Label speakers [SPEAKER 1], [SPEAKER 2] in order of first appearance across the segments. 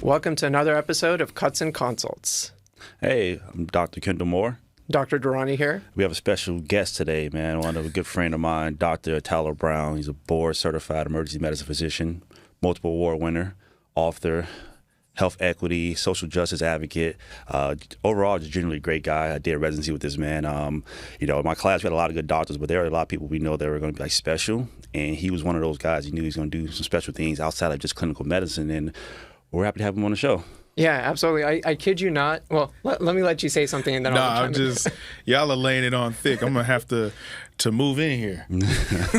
[SPEAKER 1] Welcome to another episode of Cuts and Consults.
[SPEAKER 2] Hey, I'm Dr. Kendall Moore.
[SPEAKER 1] Dr. Durrani here.
[SPEAKER 2] We have a special guest today, man. One of a good friend of mine, Dr. Italo Brown. He's a board-certified emergency medicine physician, multiple award winner, author, health equity, social justice advocate. Overall, just generally a great guy. I did a residency with this man. In my class, we had a lot of good doctors, but there are a lot of people we know that were going to be like special. And he was one of those guys. He knew he was going to do some special things outside of just clinical medicine. And we're happy to have him on the show.
[SPEAKER 1] Yeah, absolutely. I kid you not. Well, let me let you say something and then I'll chime in.
[SPEAKER 3] Y'all are laying it on thick. I'm going to have to move in here.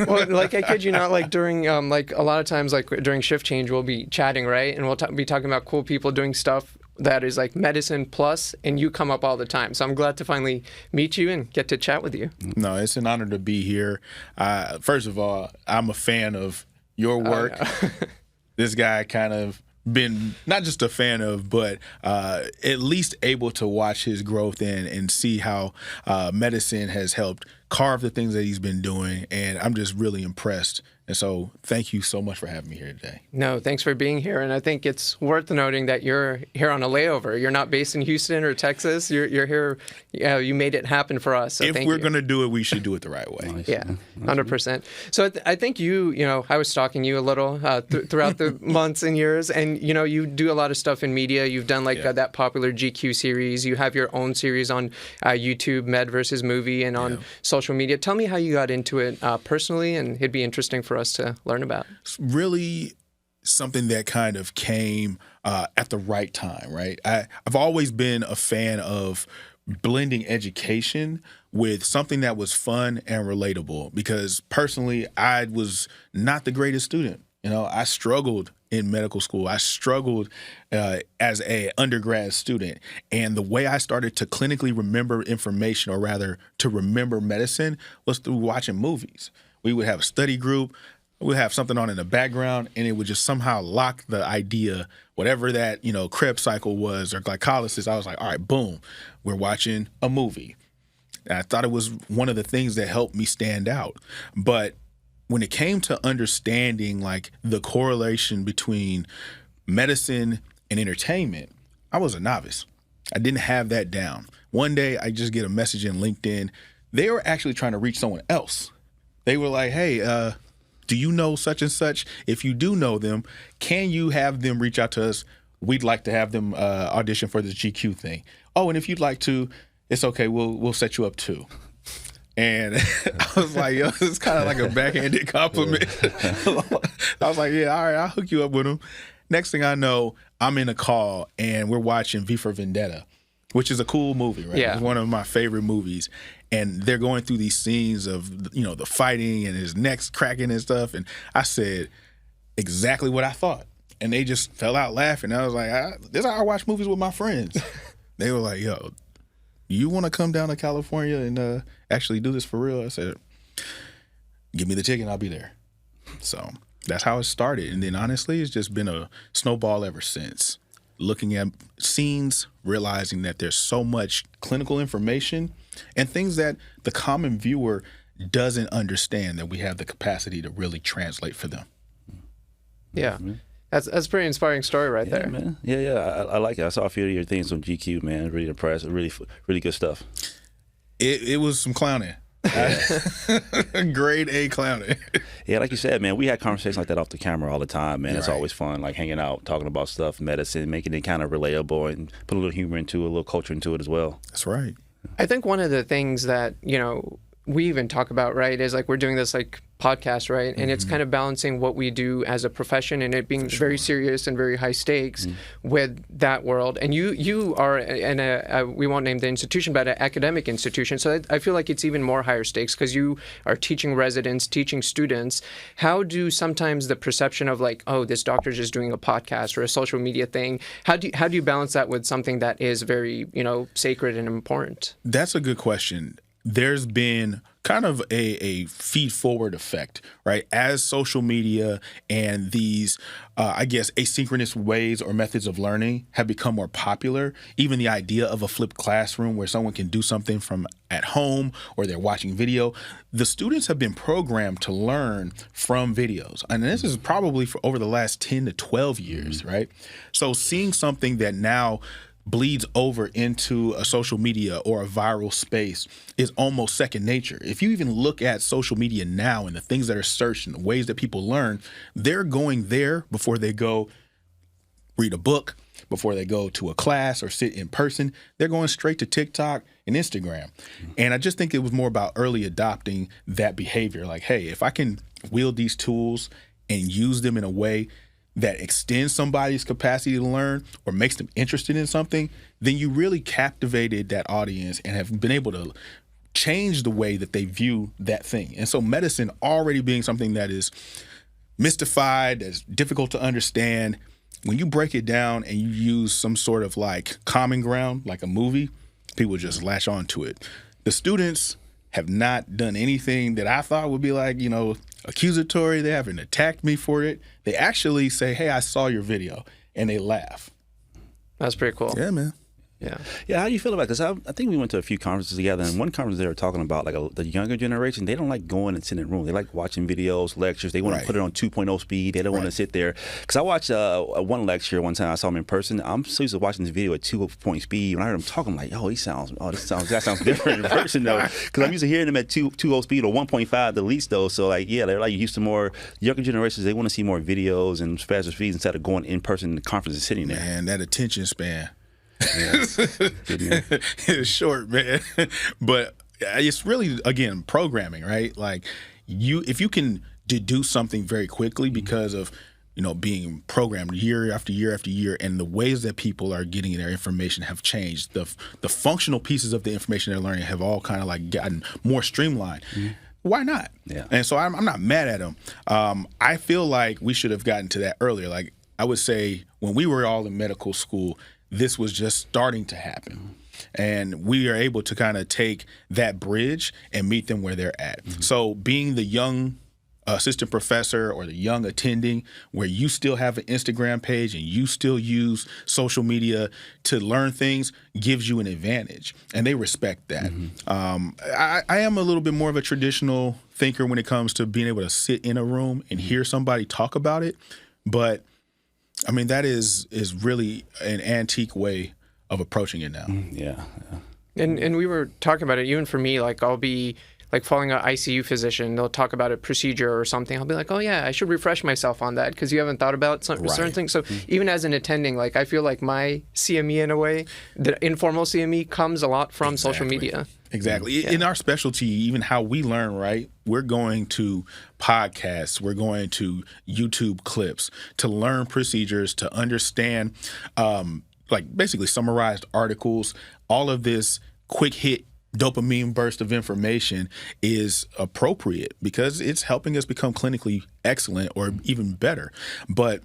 [SPEAKER 1] Well, I kid you not, during, a lot of times, during shift change, we'll be chatting, right? And we'll be talking about cool people doing stuff that is medicine plus, and you come up all the time. So I'm glad to finally meet you and get to chat with you.
[SPEAKER 3] No, it's an honor to be here. First of all, I'm a fan of your work. Oh, no. This guy kind of been not just a fan of, but at least able to watch his growth and see how medicine has helped carve the things that he's been doing. And I'm just really impressed. And so thank you so much for having me here today.
[SPEAKER 1] No, thanks for being here. And I think it's worth noting that you're here on a layover. You're not based in Houston or Texas. You're here. You made it happen for us. So
[SPEAKER 3] if we're going to do it, we should do it the right way.
[SPEAKER 1] Nice. Yeah, 100%. So I think I was stalking you a little throughout the months and years. And, you do a lot of stuff in media. You've done that popular GQ series. You have your own series on YouTube, Med versus Movie, and on social media. Tell me how you got into it personally, and it'd be interesting for us to learn about.
[SPEAKER 3] It's really something that kind of came at the right time, right? I've always been a fan of blending education with something that was fun and relatable, because personally, I was not the greatest student. I struggled in medical school. I struggled as an undergrad student. And the way I started to clinically remember information, or rather to remember medicine, was through watching movies. We would have a study group. We'd have something on in the background, and it would just somehow lock the idea, whatever that, Krebs cycle was or glycolysis. I was like, all right, boom, we're watching a movie. And I thought it was one of the things that helped me stand out. But when it came to understanding the correlation between medicine and entertainment, I was a novice. I didn't have that down. One day I just get a message in LinkedIn. They were actually trying to reach someone else. They were like, hey, do you know such and such? If you do know them, can you have them reach out to us? We'd like to have them audition for this GQ thing. Oh, and if you'd like to, it's okay. We'll set you up too. And I was like, yo, it's kind of like a backhanded compliment. I was like, yeah, all right, I'll hook you up with them. Next thing I know, I'm in a call and we're watching V for Vendetta, which is a cool movie, right?
[SPEAKER 1] Yeah.
[SPEAKER 3] It's one of my favorite movies. And they're going through these scenes of, the fighting and his neck's cracking and stuff. And I said exactly what I thought. And they just fell out laughing. I was like, this is how I watch movies with my friends. They were like, yo, you want to come down to California and actually do this for real? I said, give me the ticket, I'll be there. So that's how it started. And then honestly, it's just been a snowball ever since. Looking at scenes, realizing that there's so much clinical information and things that the common viewer doesn't understand, that we have the capacity to really translate for them.
[SPEAKER 1] Yeah. That's a pretty inspiring story right there.
[SPEAKER 2] Man. Yeah. I like it. I saw a few of your things on GQ, man. Really impressed. Really good stuff.
[SPEAKER 3] It was some clowning. Grade A clowning.
[SPEAKER 2] Yeah, like you said, man, we had conversations like that off the camera all the time, man. It's
[SPEAKER 3] Right.
[SPEAKER 2] always fun, hanging out, talking about stuff, medicine, making it kind of relatable, and put a little humor into it, a little culture into it as well.
[SPEAKER 3] That's right.
[SPEAKER 1] I think one of the things that, we even talk about, right, is we're doing this podcast, right? And it's kind of balancing what we do as a profession and it being very serious and very high stakes with that world. And you are in we won't name the institution, but an academic institution. So I feel like it's even more higher stakes because you are teaching residents, teaching students. How do sometimes the perception of this doctor's just doing a podcast or a social media thing, how do you balance that with something that is very, sacred and important?
[SPEAKER 3] That's a good question. There's been kind of a feed forward effect, right? As social media and these, I guess, asynchronous ways or methods of learning have become more popular, even the idea of a flipped classroom where someone can do something from at home or they're watching video, the students have been programmed to learn from videos. And this is probably for over the last 10 to 12 years, right? So seeing something that now bleeds over into a social media or a viral space is almost second nature. If you even look at social media now and the things that are searched and the ways that people learn, they're going there before they go read a book, before they go to a class or sit in person. They're going straight to TikTok and Instagram. And I just think it was more about early adopting that behavior. Like, hey, if I can wield these tools and use them in a way that extends somebody's capacity to learn or makes them interested in something, then you really captivated that audience and have been able to change the way that they view that thing. And so medicine already being something that is mystified, that's difficult to understand, when you break it down and you use some sort of like common ground, like a movie, people just latch on to it. The students have not done anything that I thought would be like, accusatory. They haven't attacked me for it. They actually say, hey, I saw your video, and they laugh.
[SPEAKER 1] That's pretty cool.
[SPEAKER 3] Yeah, man.
[SPEAKER 1] Yeah.
[SPEAKER 2] Yeah, how do you feel about it? Because I think we went to a few conferences together, and one conference they were talking about the younger generation. They don't like going and sitting in a room. They like watching videos, lectures. They want to put it on 2.0 speed. They don't want to sit there. Because I watched one lecture one time. I saw him in person. I'm so used to watching this video at 2.0 speed. When I heard him talking, I'm like, that sounds different in person though. Because I'm used to hearing them at 2.0 speed or 1.5 at least though. So they're like used to more younger generations. They want to see more videos and faster speeds instead of going in person in the conference and sitting there.
[SPEAKER 3] Man, that attention span.
[SPEAKER 2] Yeah.
[SPEAKER 3] It's short, man. But it's really, again, programming, right? Like if you can deduce something very quickly because of, being programmed year after year after year, and the ways that people are getting their information have changed. The functional pieces of the information they're learning have all kind of like gotten more streamlined. Why not?
[SPEAKER 2] Yeah.
[SPEAKER 3] And so I'm not mad at them. I feel like we should have gotten to that earlier. Like I would say when we were all in medical school, this was just starting to happen. And we are able to kind of take that bridge and meet them where they're at. So being the young assistant professor or the young attending where you still have an Instagram page and you still use social media to learn things gives you an advantage. And they respect that. I am a little bit more of a traditional thinker when it comes to being able to sit in a room and hear somebody talk about it. But I mean, that is really an antique way of approaching it now.
[SPEAKER 2] Yeah.
[SPEAKER 1] And we were talking about it, even for me, like I'll be like following an ICU physician, they'll talk about a procedure or something. I'll be like, oh yeah, I should refresh myself on that because you haven't thought about certain things. So even as an attending, like I feel like my CME in a way, the informal CME comes a lot from social media.
[SPEAKER 3] Exactly. In our specialty, even how we learn, right? We're going to podcasts, we're going to YouTube clips to learn procedures, to understand, like basically summarized articles. All of this quick hit dopamine burst of information is appropriate because it's helping us become clinically excellent or even better. But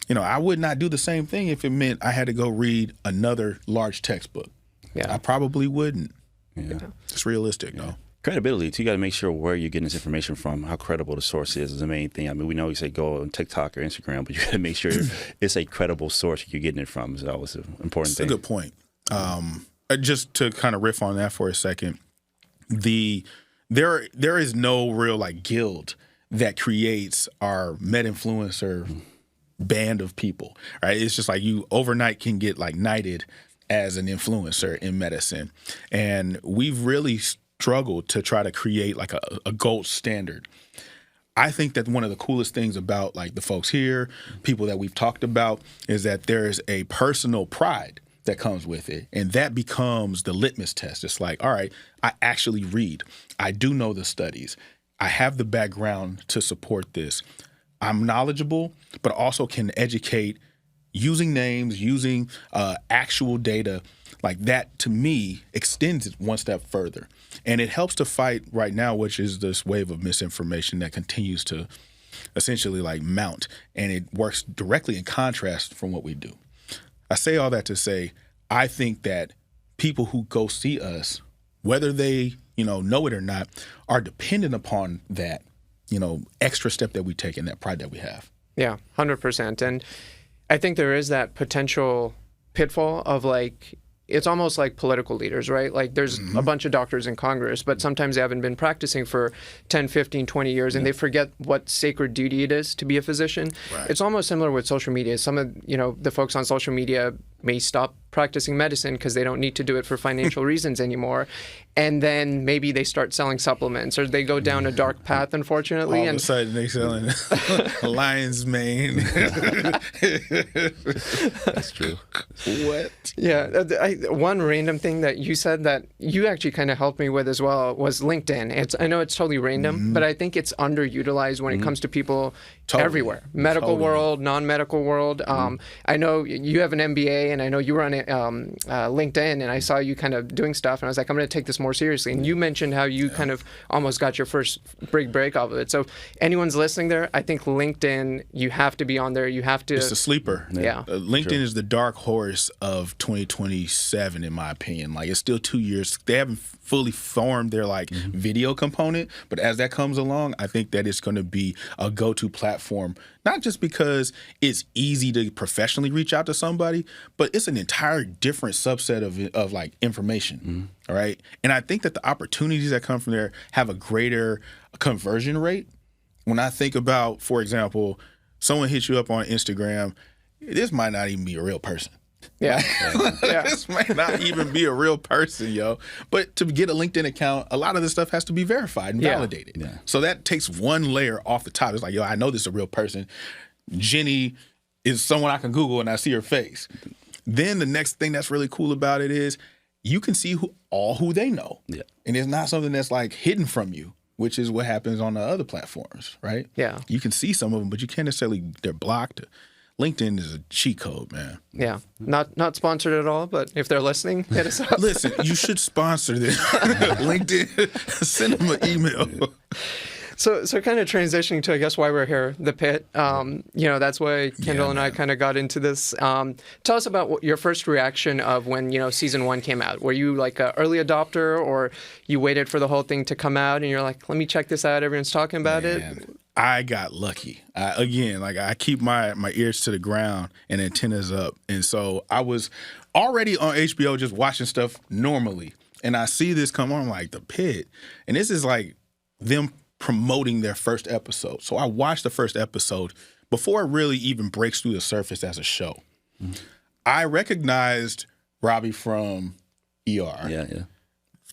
[SPEAKER 3] I would not do the same thing if it meant I had to go read another large textbook.
[SPEAKER 1] Yeah.
[SPEAKER 3] I probably wouldn't.
[SPEAKER 2] Yeah.
[SPEAKER 3] It's realistic, though.
[SPEAKER 2] Credibility, too. You got to make sure where you're getting this information from, how credible the source is the main thing. I mean, we know you say go on TikTok or Instagram, but you got to make sure it's a credible source you're getting it from. So that was an important thing.
[SPEAKER 3] That's a good point. Just to kind of riff on that for a second, there is no real like guild that creates our med influencer band of people, right? It's just like you overnight can get like knighted as an influencer in medicine. And we've really struggled to try to create like a gold standard. I think that one of the coolest things about like the folks here, people that we've talked about, is that there's a personal pride that comes with it. And that becomes the litmus test. It's like, all right, I actually read. I do know the studies. I have the background to support this. I'm knowledgeable, but also can educate using names, using actual data. Like that, to me, extends it one step further. And it helps to fight right now, which is this wave of misinformation that continues to essentially like mount. And it works directly in contrast from what we do. I say all that to say, I think that people who go see us whether they, know it or not, are dependent upon that, extra step that we take and that pride that we have.
[SPEAKER 1] Yeah, 100%. And I think there is that potential pitfall of like, it's almost like political leaders, right? Like there's a bunch of doctors in Congress, but sometimes they haven't been practicing for 10, 15, 20 years and they forget what sacred duty it is to be a physician.
[SPEAKER 3] Right.
[SPEAKER 1] It's almost similar with social media. Some of, the folks on social media may stop practicing medicine because they don't need to do it for financial reasons anymore. And then maybe they start selling supplements or they go down a dark path, unfortunately.
[SPEAKER 3] All of a sudden they selling lion's mane.
[SPEAKER 2] That's true.
[SPEAKER 3] What?
[SPEAKER 1] Yeah. One random thing that you said that you actually kind of helped me with as well was LinkedIn. I know it's totally random, but I think it's underutilized when it comes to people everywhere. Medical world, non-medical world. I know you have an MBA and I know you were on LinkedIn and I saw you kind of doing stuff and I was like, I'm going to take this more seriously. And you mentioned how you kind of almost got your first big break off of it. So anyone's listening there, I think LinkedIn, you have to be on there. You have to.
[SPEAKER 3] It's a sleeper.
[SPEAKER 1] Yeah.
[SPEAKER 3] LinkedIn is the dark horse of 2027, in my opinion. Like it's still 2 years. They haven't fully formed their video component, but as that comes along, I think that it's going to be a go-to platform, not just because it's easy to professionally reach out to somebody, but it's an entire different subset of like information. All right. And I think that the opportunities that come from there have a greater conversion rate. When I think about, for example, someone hits you up on Instagram, this might not even be a real person.
[SPEAKER 1] Yeah.
[SPEAKER 3] This might not even be a real person, yo. But to get a LinkedIn account, a lot of this stuff has to be verified and validated. Yeah. So that takes one layer off the top. It's like, yo, I know this is a real person. Jenny is someone I can Google and I see her face. Then the next thing that's really cool about it is you can see who they know. Yeah. And it's not something that's like hidden from you, which is what happens on the other platforms, right?
[SPEAKER 1] Yeah.
[SPEAKER 3] You can see some of them, but you can't necessarily, they're blocked. LinkedIn is a cheat code, man.
[SPEAKER 1] Yeah. Not sponsored at all, but if they're listening, hit us up.
[SPEAKER 3] Listen, you should sponsor this. LinkedIn, send them an email.
[SPEAKER 1] So kind of transitioning to, I guess, why we're here, the Pitt. That's why Kendall and I kind of got into this. Tell us about your first reaction of when, season 1 came out. Were you like an early adopter or you waited for the whole thing to come out and you're like, let me check this out. Everyone's talking about it.
[SPEAKER 3] I got lucky. I keep my ears to the ground and antennas up. And so I was already on HBO just watching stuff normally. And I see this come on, I'm like, the Pitt. And this is like them promoting their first episode. So I watched the first episode before it really even breaks through the surface as a show. I recognized Robbie from ER. Yeah.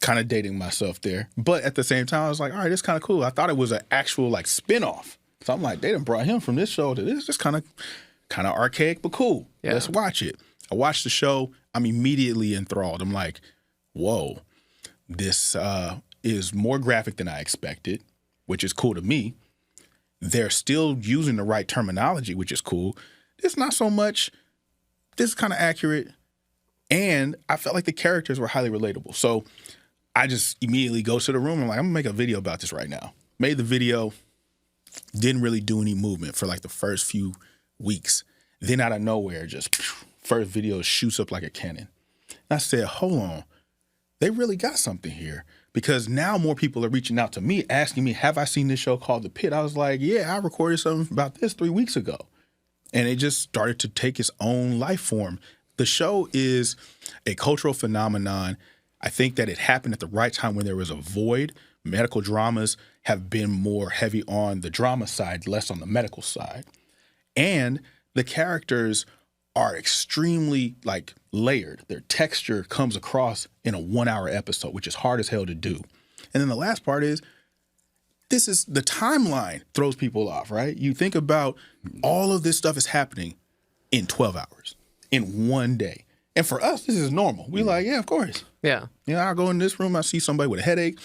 [SPEAKER 3] Kind of dating myself there. But at the same time, I was like, all right, it's kind of cool. I thought it was an actual like spinoff. So I'm like, they done brought him from this show to this. Just kind of archaic, but cool. Yeah. Let's watch it. I watched the show. I'm immediately enthralled. I'm like, whoa, this is more graphic than I expected, which is cool to me. They're still using the right terminology, which is cool. It's not so much, this is kind of accurate. And I felt like the characters were highly relatable. So I just immediately go to the room. I'm like, I'm gonna make a video about this right now. Made the video, didn't really do any movement for like the first few weeks. Then out of nowhere, just first video shoots up like a cannon. And I said, hold on, they really got something here. Because now more people are reaching out to me, asking me, have I seen this show called The Pitt? I was like, yeah, I recorded something about this 3 weeks ago. And it just started to take its own life form. The show is a cultural phenomenon. I think that it happened at the right time when there was a void. Medical dramas have been more heavy on the drama side, less on the medical side. And the characters are extremely like layered. Their texture comes across in a 1-hour episode, which is hard as hell to do. And then the last part is, this is the timeline throws people off, right? You think about all of this stuff is happening in 12 hours, in one day. And for us, this is normal. We like, yeah, of course.
[SPEAKER 1] Yeah.
[SPEAKER 3] I go in this room, I see somebody with a headache.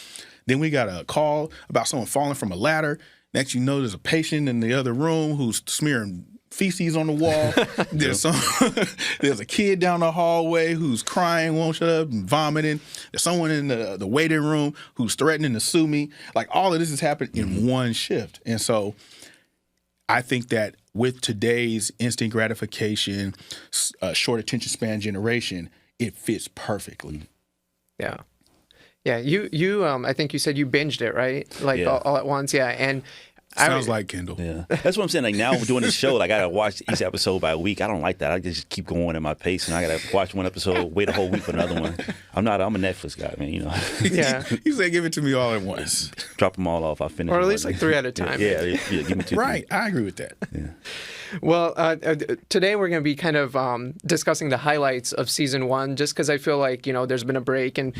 [SPEAKER 3] Then we got a call about someone falling from a ladder. Next, you know, there's a patient in the other room who's smearing feces on the wall. There's a kid down the hallway who's crying, won't shut up, and vomiting. There's someone in the waiting room who's threatening to sue me. Like, all of this has happened in one shift. And so I think that with today's instant gratification, short attention span generation, it fits perfectly.
[SPEAKER 1] Yeah. Yeah, I think you said you binged it, right? Like
[SPEAKER 2] Yeah.
[SPEAKER 1] all at once, yeah. And
[SPEAKER 3] Sounds like Kendall.
[SPEAKER 2] Yeah, that's what I'm saying. Like now we're doing this show, like I gotta watch each episode by a week. I don't like that. I just keep going in my pace, and I gotta watch one episode, wait a whole week for another one. I'm a Netflix guy, man. You know.
[SPEAKER 1] yeah,
[SPEAKER 3] You say give it to me all at once.
[SPEAKER 2] Drop them all off. I finish.
[SPEAKER 1] or at
[SPEAKER 2] them
[SPEAKER 1] least
[SPEAKER 2] all.
[SPEAKER 1] like 3 at a time.
[SPEAKER 2] Yeah, give me 2.
[SPEAKER 3] Right, I agree with that.
[SPEAKER 2] Yeah.
[SPEAKER 1] Well, today we're going to be kind of discussing the highlights of season 1, just because I feel like, there's been a break and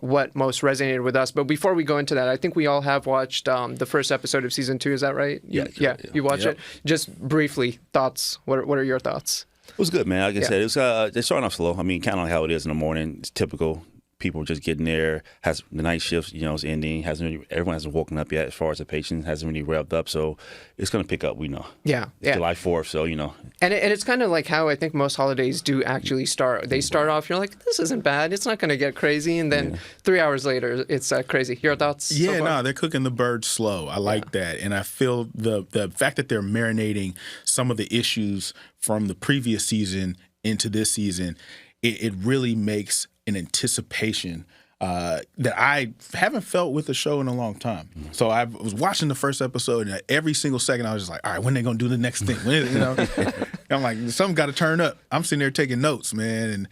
[SPEAKER 1] what most resonated with us. But before we go into that, I think we all have watched the first episode of season 2. Is that right?
[SPEAKER 2] Yeah.
[SPEAKER 1] You watched
[SPEAKER 3] Yep.
[SPEAKER 1] it? Just briefly, thoughts. What are your thoughts?
[SPEAKER 2] It was good, man. Like I
[SPEAKER 1] Yeah.
[SPEAKER 2] said, it was they're starting off slow. I mean, kind of like how it is in the morning. It's typical. People just getting there. Has the night shift, is ending. Everyone hasn't woken up yet. As far as the patient hasn't really revved up, so it's going to pick up. We know.
[SPEAKER 1] Yeah.
[SPEAKER 2] July 4th, so
[SPEAKER 1] And it's kind of like how I think most holidays do actually start. They start off, you're like, this isn't bad. It's not going to get crazy. And then 3 hours later, it's crazy. Your thoughts?
[SPEAKER 3] Yeah,
[SPEAKER 1] so far?
[SPEAKER 3] no, they're cooking the bird slow. I like that. And I feel the fact that they're marinating some of the issues from the previous season into this season, it really makes an anticipation that I haven't felt with the show in a long time. So I was watching the first episode, and every single second I was just like, all right, when they going to do the next thing? I'm like, something got to turn up. I'm sitting there taking notes, man.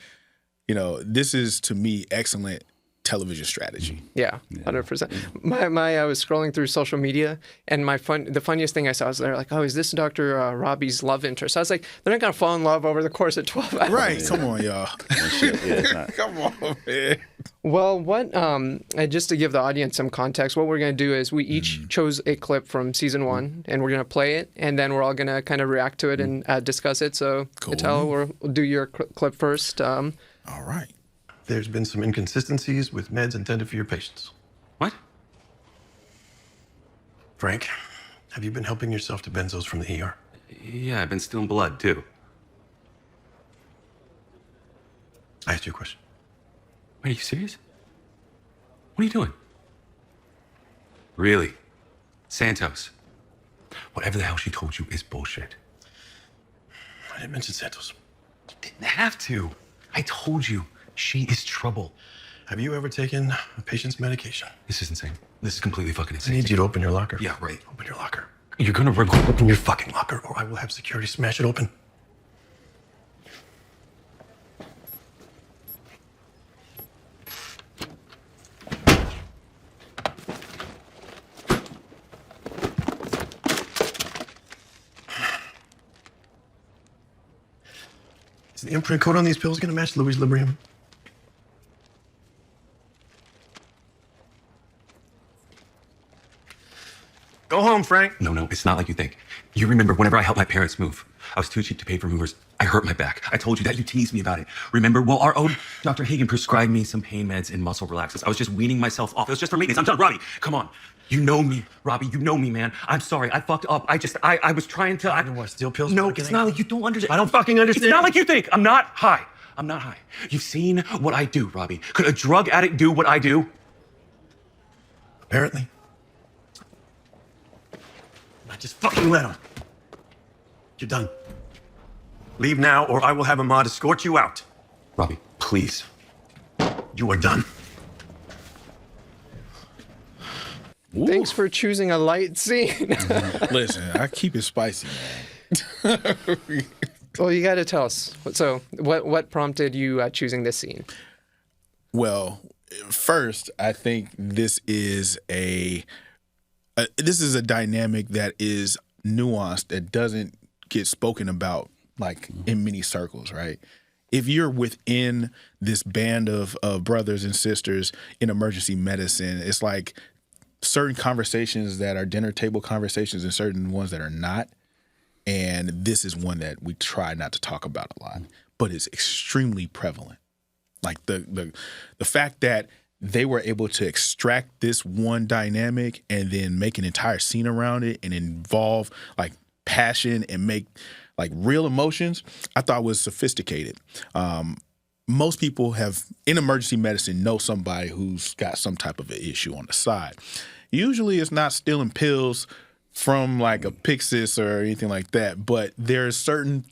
[SPEAKER 3] And, this is, to me, excellent television strategy.
[SPEAKER 1] Yeah, 100%. I was scrolling through social media, and the funniest thing I saw was they're like, "Oh, is this Dr. Robbie's love interest?" I was like, "They're not gonna fall in love over the course of 12 hours."
[SPEAKER 3] Right? Come on, y'all. Come on, man.
[SPEAKER 1] Well, just to give the audience some context, what we're gonna do is we each chose a clip from season 1, and we're gonna play it, and then we're all gonna kind of react to it and discuss it. So,
[SPEAKER 3] Cool.
[SPEAKER 1] Italo, we'll do your clip first.
[SPEAKER 3] All right.
[SPEAKER 4] There's been some inconsistencies with meds intended for your patients.
[SPEAKER 5] What?
[SPEAKER 4] Frank, have you been helping yourself to benzos from the ER?
[SPEAKER 5] Yeah, I've been stealing blood, too.
[SPEAKER 4] I asked you a question.
[SPEAKER 5] Wait, are you serious? What are you doing? Really? Santos. Whatever the hell she told you is bullshit.
[SPEAKER 4] I didn't mention Santos.
[SPEAKER 5] You didn't have to. I told you. She is trouble.
[SPEAKER 4] Have you ever taken a patient's medication?
[SPEAKER 5] This is insane. This is completely fucking
[SPEAKER 4] I
[SPEAKER 5] insane.
[SPEAKER 4] need you to open your locker.
[SPEAKER 5] Yeah, right.
[SPEAKER 4] Open your locker.
[SPEAKER 5] You're gonna regret
[SPEAKER 4] Open your fucking locker, or I will have security smash it open. Is the imprint code on these pills going to match Louis Librium? Go home, Frank.
[SPEAKER 5] No, it's not like you think. You remember whenever I helped my parents move, I was too cheap to pay for movers. I hurt my back. I told you that. You teased me about it. Remember? Well, our own Dr. Hagen prescribed me some pain meds and muscle relaxers. I was just weaning myself off. It was just for maintenance. I'm done. Robbie, come on. You know me, Robbie. You know me, man. I'm sorry. I fucked up. I was trying to...
[SPEAKER 4] You want steal pills?
[SPEAKER 5] No, it's not like you don't understand.
[SPEAKER 4] I don't fucking understand.
[SPEAKER 5] It's not like you think. I'm not high. You've seen what I do, Robbie. Could a drug addict do what I do?
[SPEAKER 4] Apparently. I just fucking let him. You're done. Leave now, or I will have Ahmad escort you out.
[SPEAKER 5] Robbie, please.
[SPEAKER 4] You are done.
[SPEAKER 1] Thanks for choosing a light scene.
[SPEAKER 3] Listen, I keep it spicy, man.
[SPEAKER 1] Well, you got to tell us. So, what prompted you choosing this scene?
[SPEAKER 3] Well, first, I think this is a dynamic that is nuanced, that doesn't get spoken about like in many circles, right? If you're within this band of brothers and sisters in emergency medicine, it's like certain conversations that are dinner table conversations and certain ones that are not. And this is one that we try not to talk about a lot, but it's extremely prevalent. Like the fact that they were able to extract this one dynamic and then make an entire scene around it and involve like passion and make like real emotions, I thought was sophisticated. Most people have in emergency medicine know somebody who's got some type of an issue on the side. Usually it's not stealing pills from like a Pixis or anything like that, but there's certain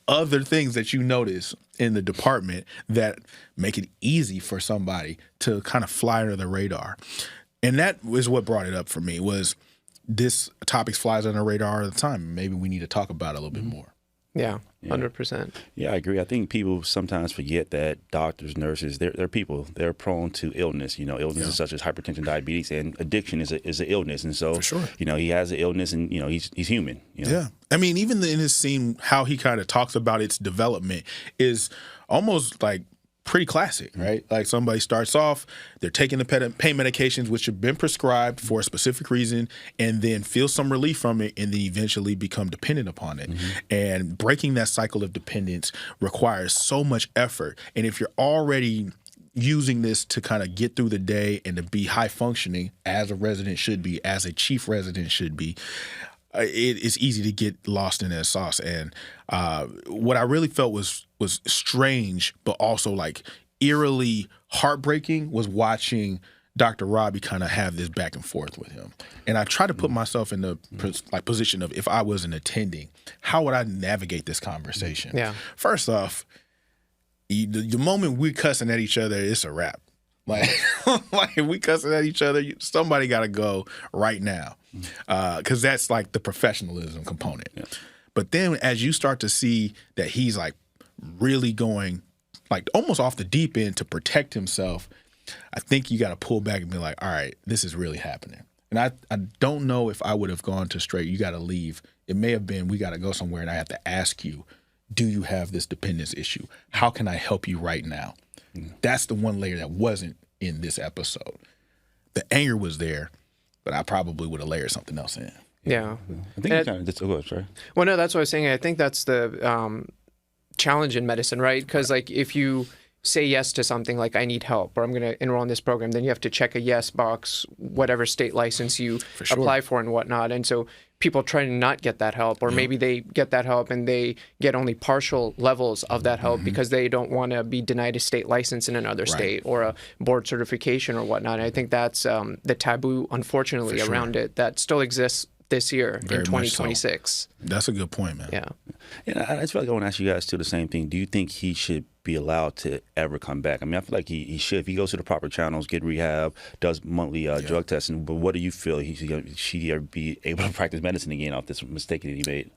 [SPEAKER 3] other things that you notice in the department that make it easy for somebody to kind of fly under the radar. And that was what brought it up for me, was this topic flies under the radar all the time. Maybe we need to talk about it a little bit more.
[SPEAKER 1] Yeah, 100%.
[SPEAKER 2] Yeah, I agree. I think people sometimes forget that doctors, nurses, they're people. They're prone to illness. Illnesses such as hypertension, diabetes, and addiction is an illness. And so,
[SPEAKER 3] For sure.
[SPEAKER 2] he has an illness, and he's human.
[SPEAKER 3] Yeah, I mean, even in his scene, how he kind of talks about its development is almost like pretty classic, right? Like somebody starts off, they're taking the pain medications, which have been prescribed for a specific reason, and then feel some relief from it, and then eventually become dependent upon it. And breaking that cycle of dependence requires so much effort. And if you're already using this to kind of get through the day and to be high functioning, as a resident should be, as a chief resident should be, it is easy to get lost in that sauce. And what I really felt was strange, but also like eerily heartbreaking, was watching Dr. Robbie kind of have this back and forth with him. And I try to put myself in the position of, if I was an attending, how would I navigate this conversation?
[SPEAKER 1] Yeah.
[SPEAKER 3] First off, the moment we're cussing at each other, it's a wrap. Like if we cussing at each other, somebody got to go right now, because that's like the professionalism component. Yeah. But then as you start to see that he's like really going like almost off the deep end to protect himself, I think you got to pull back and be like, all right, this is really happening. And I don't know if I would have gone to straight, you got to leave. It may have been, we got to go somewhere and I have to ask you, do you have this dependence issue? How can I help you right now? That's the one layer that wasn't in this episode. The anger was there, but I probably would have layered something else in.
[SPEAKER 1] Yeah.
[SPEAKER 2] I think you kind of just sorry.
[SPEAKER 1] Well, no, that's what I was saying. I think that's the challenge in medicine, right? Because like if you say yes to something like I need help or I'm going to enroll in this program, then you have to check a yes box, whatever state license you apply for and whatnot. And so people try to not get that help, or maybe they get that help and they get only partial levels of that help because they don't want to be denied a state license in another state or a board certification or whatnot. And I think that's the taboo, unfortunately, around it that still exists this year in 2026.
[SPEAKER 3] So. That's a good point, man.
[SPEAKER 1] Yeah.
[SPEAKER 2] And I just feel like I want to ask you guys too the same thing. Do you think he should be allowed to ever come back? I mean, I feel like he should. If he goes to the proper channels, get rehab, does monthly drug testing. But what do you feel should he ever be able to practice medicine again off this mistake that he made?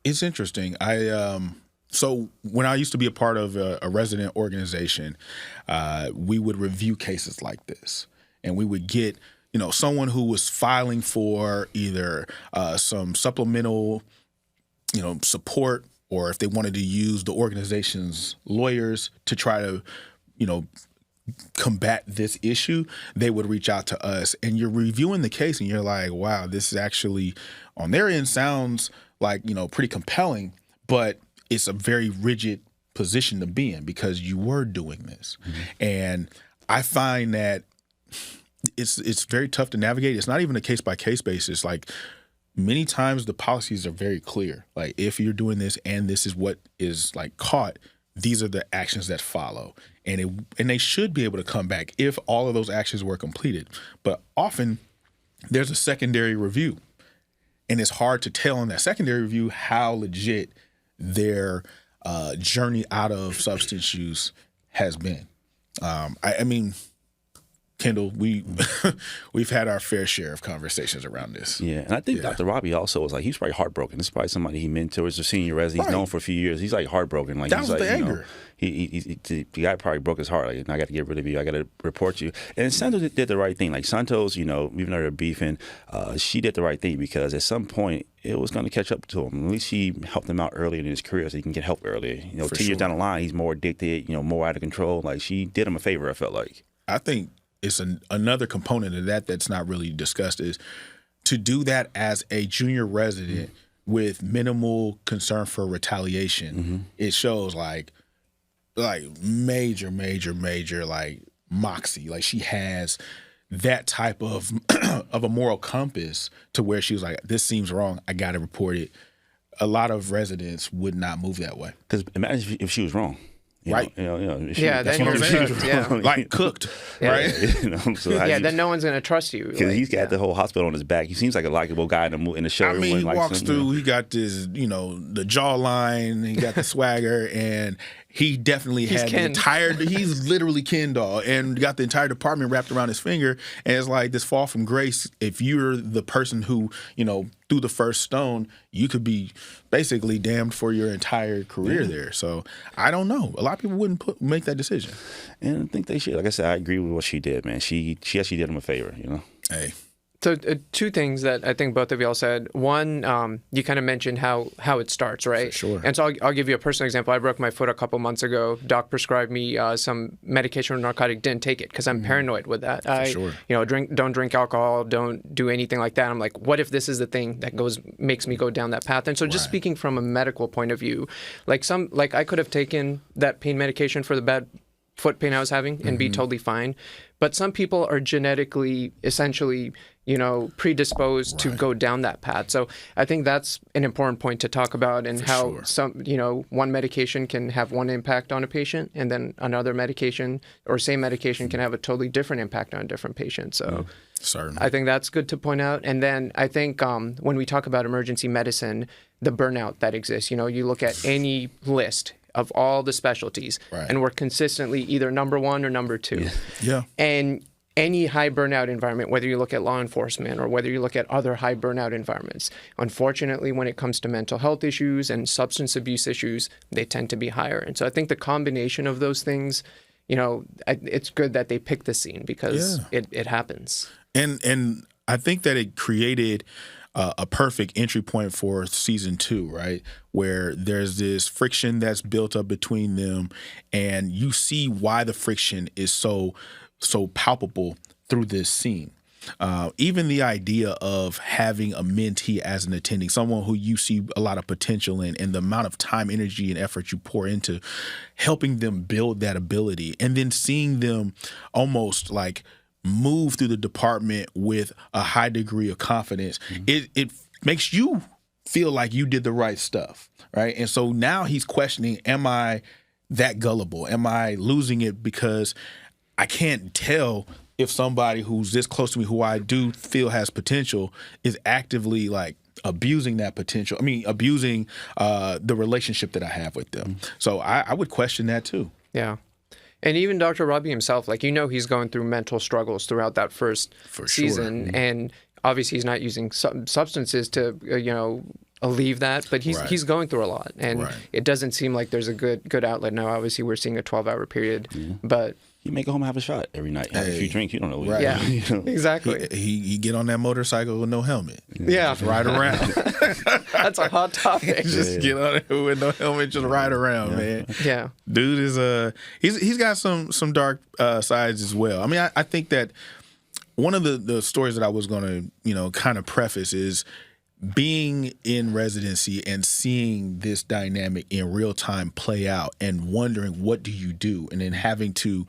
[SPEAKER 3] It's interesting. So when I used to be a part of a resident organization, we would review cases like this, and we would get someone who was filing for either some supplemental, support, or if they wanted to use the organization's lawyers to try to, combat this issue, they would reach out to us. And you're reviewing the case and you're like, wow, this is actually on their end sounds like, pretty compelling, but it's a very rigid position to be in because you were doing this. And I find that it's very tough to navigate. It's not even a case-by-case basis. Like many times the policies are very clear. Like if you're doing this and this is what is like caught, these are the actions that follow. And they should be able to come back if all of those actions were completed. But often there's a secondary review. And it's hard to tell in that secondary review how legit their journey out of substance use has been. I mean, Kendall, we've had our fair share of conversations around this.
[SPEAKER 2] Yeah, and I think Dr. Robbie also was like, he's probably heartbroken. This is probably somebody he mentors, a senior resident. He's known for a few years. He's like heartbroken. Like
[SPEAKER 3] that
[SPEAKER 2] he's
[SPEAKER 3] was
[SPEAKER 2] like,
[SPEAKER 3] the anger.
[SPEAKER 2] The guy probably broke his heart. Like, I got to get rid of you. I got to report you. And Santos did the right thing. Like Santos, even though they're beefing, she did the right thing because at some point it was going to catch up to him. At least she helped him out earlier in his career so he can get help earlier. 10 years down the line, he's more addicted. More out of control. Like she did him a favor. I felt like.
[SPEAKER 3] I think it's another component of that that's not really discussed is to do that as a junior resident with minimal concern for retaliation. It shows like major like moxie. Like she has that type of of a moral compass to where she was like, this seems wrong. I got to report it. A lot of residents would not move that way.
[SPEAKER 2] Because imagine if she was wrong.
[SPEAKER 3] Right.
[SPEAKER 1] Yeah,
[SPEAKER 3] That's
[SPEAKER 1] then
[SPEAKER 3] what I'm
[SPEAKER 1] you're
[SPEAKER 3] saying.
[SPEAKER 1] yeah.
[SPEAKER 3] Like cooked, right?
[SPEAKER 2] So how
[SPEAKER 1] Yeah,
[SPEAKER 2] you-
[SPEAKER 1] then no one's gonna trust you.
[SPEAKER 2] Because he's got the whole hospital on his back. He seems like a likable guy in the show.
[SPEAKER 3] I mean, he
[SPEAKER 2] Everyone likes
[SPEAKER 3] walks
[SPEAKER 2] him,
[SPEAKER 3] through. He got this, the jawline. He got the swagger, and he definitely had the
[SPEAKER 1] Ken.
[SPEAKER 3] entire. He's literally Ken doll, and got the entire department wrapped around his finger. And it's like this fall from grace. If you're the person who threw the first stone, you could be basically damned for your entire career there. So I don't know. A lot of people wouldn't make that decision.
[SPEAKER 2] And I think they should. Like I said, I agree with what she did, man. She actually did him a favor,
[SPEAKER 3] Hey.
[SPEAKER 1] So two things that I think both of y'all said. One, you kind of mentioned how it starts, right?
[SPEAKER 3] For sure.
[SPEAKER 1] And so I'll give you a personal example. I broke my foot a couple months ago. Doc prescribed me some medication or narcotic. Didn't take it because I'm paranoid with that.
[SPEAKER 3] sure.
[SPEAKER 1] Don't drink alcohol. Don't do anything like that. I'm like, what if this is the thing that makes me go down that path? And so just speaking from a medical point of view, like I could have taken that pain medication for the bad foot pain I was having and be totally fine. But some people are genetically essentially, predisposed to go down that path. So I think that's an important point to talk about, and how some, one medication can have one impact on a patient, and then another medication or same medication can have a totally different impact on a different patient. So
[SPEAKER 3] Certainly.
[SPEAKER 1] I think that's good to point out. And then I think when we talk about emergency medicine, the burnout that exists, you look at any list of all the specialties, and we're consistently either number one or number two.
[SPEAKER 3] Yeah.
[SPEAKER 1] And any high burnout environment, whether you look at law enforcement or whether you look at other high burnout environments, unfortunately, when it comes to mental health issues and substance abuse issues, they tend to be higher. And so I think the combination of those things, it's good that they pick the scene because it happens.
[SPEAKER 3] And I think that it created a perfect entry point for season 2, right? Where there's this friction that's built up between them, and you see why the friction is so palpable through this scene. Even the idea of having a mentee as an attending, someone who you see a lot of potential in, and the amount of time, energy, and effort you pour into helping them build that ability, and then seeing them almost like move through the department with a high degree of confidence, it makes you feel like you did the right stuff, right? And so now he's questioning, am I that gullible? Am I losing it because I can't tell if somebody who's this close to me, who I do feel has potential, is actively like abusing that potential. I mean, abusing the relationship that I have with them. So I would question that too.
[SPEAKER 1] Yeah. And even Dr. Robbie himself, he's going through mental struggles throughout that first season. And obviously he's not using substances to, alleviate that, but he's going through a lot. And it doesn't seem like there's a good outlet now. Obviously we're seeing a 12-hour period, but
[SPEAKER 2] You may go home and have a shot every night. Have a few drinks. You don't know.
[SPEAKER 3] Right.
[SPEAKER 1] yeah, exactly.
[SPEAKER 3] He get on that motorcycle with no helmet.
[SPEAKER 1] Yeah.
[SPEAKER 3] Just ride around.
[SPEAKER 1] That's a hot topic.
[SPEAKER 3] Just get on it with no helmet, just ride around, man.
[SPEAKER 1] Yeah.
[SPEAKER 3] Dude is he's got some dark sides as well. I mean, I think that one of the stories that I was gonna, kind of preface is being in residency and seeing this dynamic in real time play out and wondering what do you do, and then having to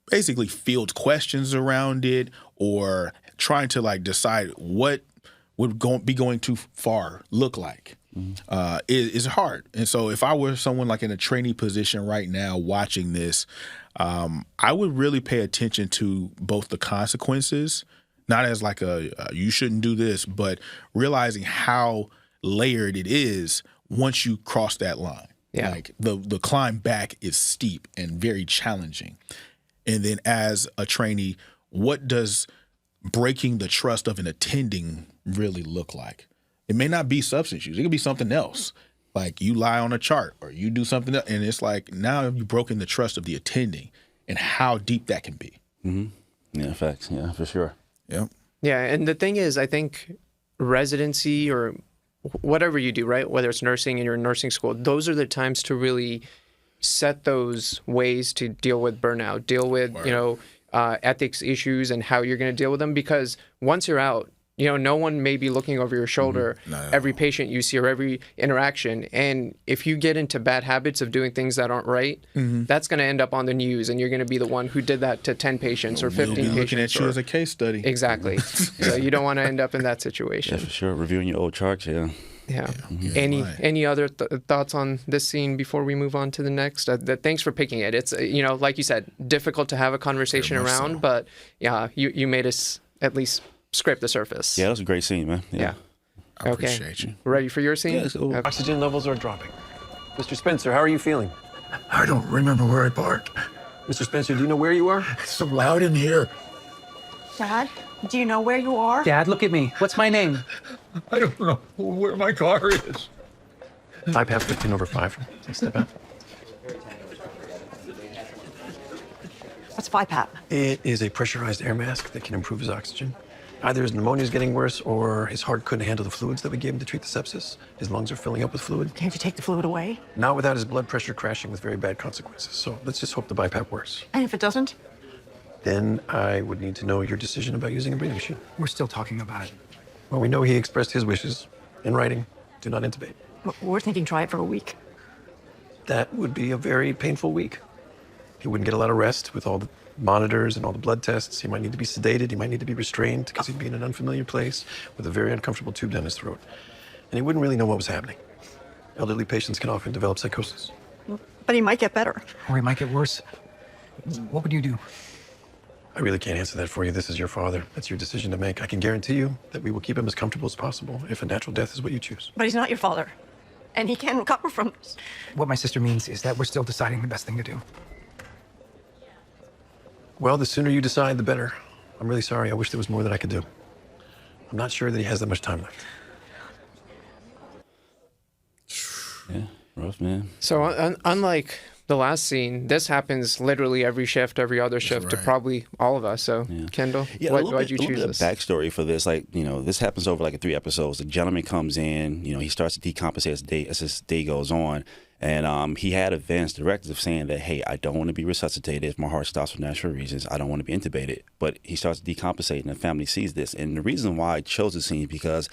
[SPEAKER 3] basically field questions around it or trying to decide what would be going too far look like is hard. And so if I were someone in a trainee position right now watching this, I would really pay attention to both the consequences, not as you shouldn't do this, but realizing how layered it is once you cross that line.
[SPEAKER 1] Yeah.
[SPEAKER 3] The climb back is steep and very challenging. And then as a trainee, what does breaking the trust of an attending really look like? It may not be substance use. It could be something else. Like you lie on a chart or you do something else, and it's now you've broken the trust of the attending, and how deep that can be.
[SPEAKER 2] Mm-hmm. Yeah, facts. Yeah, for sure.
[SPEAKER 3] Yep.
[SPEAKER 1] Yeah, and the thing is, I think residency or whatever you do, right, whether it's nursing and you're in nursing school, those are the times to really set those ways to deal with burnout, deal with, ethics issues and how you're going to deal with them. Because once you're out, no one may be looking over your shoulder every patient you see or every interaction. And if you get into bad habits of doing things that aren't right, that's going to end up on the news, and you're going to be the one who did that to 10 patients or 15 patients.
[SPEAKER 3] Looking at you as a case study.
[SPEAKER 1] Exactly. So you don't want to end up in that situation.
[SPEAKER 2] Yeah, for sure. Reviewing your old charts, yeah.
[SPEAKER 1] Yeah.
[SPEAKER 3] Right.
[SPEAKER 1] Any other thoughts on this scene before we move on to the next? Thanks for picking it. It's like you said, difficult to have a conversation
[SPEAKER 3] Very much
[SPEAKER 1] around,
[SPEAKER 3] so.
[SPEAKER 1] but yeah, you made us at least scrape the surface.
[SPEAKER 2] Yeah, that was a great scene, man.
[SPEAKER 1] Yeah.
[SPEAKER 3] I appreciate you.
[SPEAKER 1] Ready for your scene?
[SPEAKER 2] Yeah, so-
[SPEAKER 1] Okay.
[SPEAKER 4] Oxygen levels are dropping. Mr. Spencer, how are you feeling?
[SPEAKER 6] I don't remember where I parked.
[SPEAKER 4] Mr. Spencer, do you know where you are?
[SPEAKER 6] It's so loud in here.
[SPEAKER 7] Dad, do you know where you are?
[SPEAKER 8] Dad, look at me. What's my name?
[SPEAKER 6] I don't know where my car is.
[SPEAKER 4] IPAP 15/5. Take a step out.
[SPEAKER 7] What's BiPAP?
[SPEAKER 4] It is a pressurized air mask that can improve his oxygen. Either his pneumonia is getting worse or his heart couldn't handle the fluids that we gave him to treat the sepsis. His lungs are filling up with fluid.
[SPEAKER 7] Can't you take the fluid away?
[SPEAKER 4] Not without his blood pressure crashing with very bad consequences. So let's just hope the BiPAP works.
[SPEAKER 7] And if it doesn't?
[SPEAKER 4] Then I would need to know your decision about using a breathing machine.
[SPEAKER 8] We're still talking about it.
[SPEAKER 4] Well, we know he expressed his wishes in writing. Do not intubate.
[SPEAKER 7] We're thinking try it for a week.
[SPEAKER 4] That would be a very painful week. He wouldn't get a lot of rest with all the monitors and all the blood tests. He might need to be sedated. He might need to be restrained because he'd be in an unfamiliar place with a very uncomfortable tube down his throat. And he wouldn't really know what was happening. Elderly patients can often develop psychosis.
[SPEAKER 7] But he might get better.
[SPEAKER 8] Or it might get worse. What would you do?
[SPEAKER 4] I really can't answer that for you. This is your father. That's your decision to make. I can guarantee you that we will keep him as comfortable as possible if a natural death is what you choose.
[SPEAKER 7] But he's not your father. And he can recover from this.
[SPEAKER 8] What my sister means is that we're still deciding the best thing to do.
[SPEAKER 4] Well, the sooner you decide, the better. I'm really sorry. I wish there was more that I could do. I'm not sure that he has that much time left.
[SPEAKER 2] Yeah, rough, man.
[SPEAKER 1] So unlike the last scene, this happens literally every shift, every other shift to
[SPEAKER 3] right.
[SPEAKER 1] probably all of us. So, Kendall, why'd you choose
[SPEAKER 2] a little
[SPEAKER 1] this?
[SPEAKER 2] bit of backstory for this. Like, this happens over like 3 episodes. The gentleman comes in, he starts to decompensate as his day goes on. And he had advanced directives saying that, hey, I don't want to be resuscitated if my heart stops for natural reasons. I don't want to be intubated. But he starts to decompensate, and the family sees this. And the reason why I chose this scene is because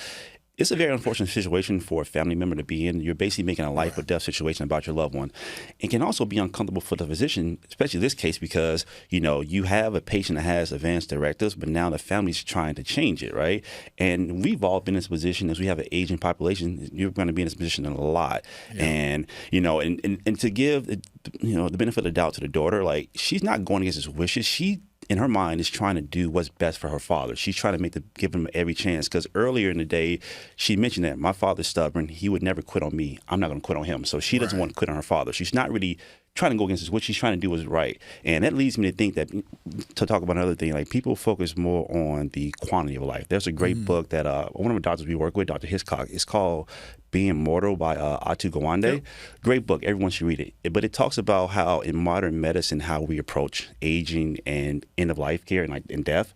[SPEAKER 2] it's a very unfortunate situation for a family member to be in. You're basically making a life or death situation about your loved one. It can also be uncomfortable for the physician, especially this case, because, you have a patient that has advanced directives, but now the family's trying to change it, right? And we've all been in this position as we have an aging population. You're going to be in this position a lot. Yeah. And, and to give, the benefit of the doubt to the daughter, like, she's not going against his wishes. She, in her mind, is trying to do what's best for her father. She's trying to give him every chance. Because earlier in the day, she mentioned that my father's stubborn. He would never quit on me. I'm not going to quit on him. So she doesn't want to quit on her father. She's not really trying to go against what she's trying to do is right. And that leads me to think that, to talk about another thing, like, people focus more on the quantity of life. There's a great book that one of the doctors we work with, Dr. Hiscock, it's called Being Mortal by Atu Gawande. Yep. Great book. Everyone should read it. But it talks about how in modern medicine, how we approach aging and end of life care and death.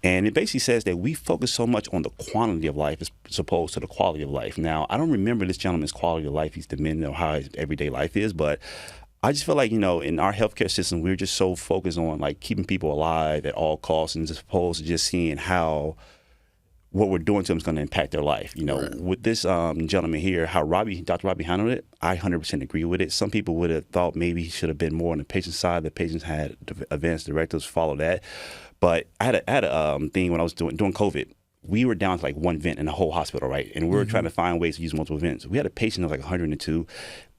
[SPEAKER 2] And it basically says that we focus so much on the quantity of life as opposed to the quality of life. Now, I don't remember this gentleman's quality of life. He's demented or how his everyday life is, but I just feel like, in our healthcare system, we're just so focused on like keeping people alive at all costs, and as opposed to just seeing how what we're doing to them is going to impact their life. With this gentleman here, how Dr. Robbie handled it, I 100% agree with it. Some people would have thought maybe he should have been more on the patient's side. The patients had advanced directives, follow that. But I had a thing when I was doing COVID. We were down to like 1 vent in the whole hospital, right? And we were trying to find ways to use multiple vents. We had a patient of like 102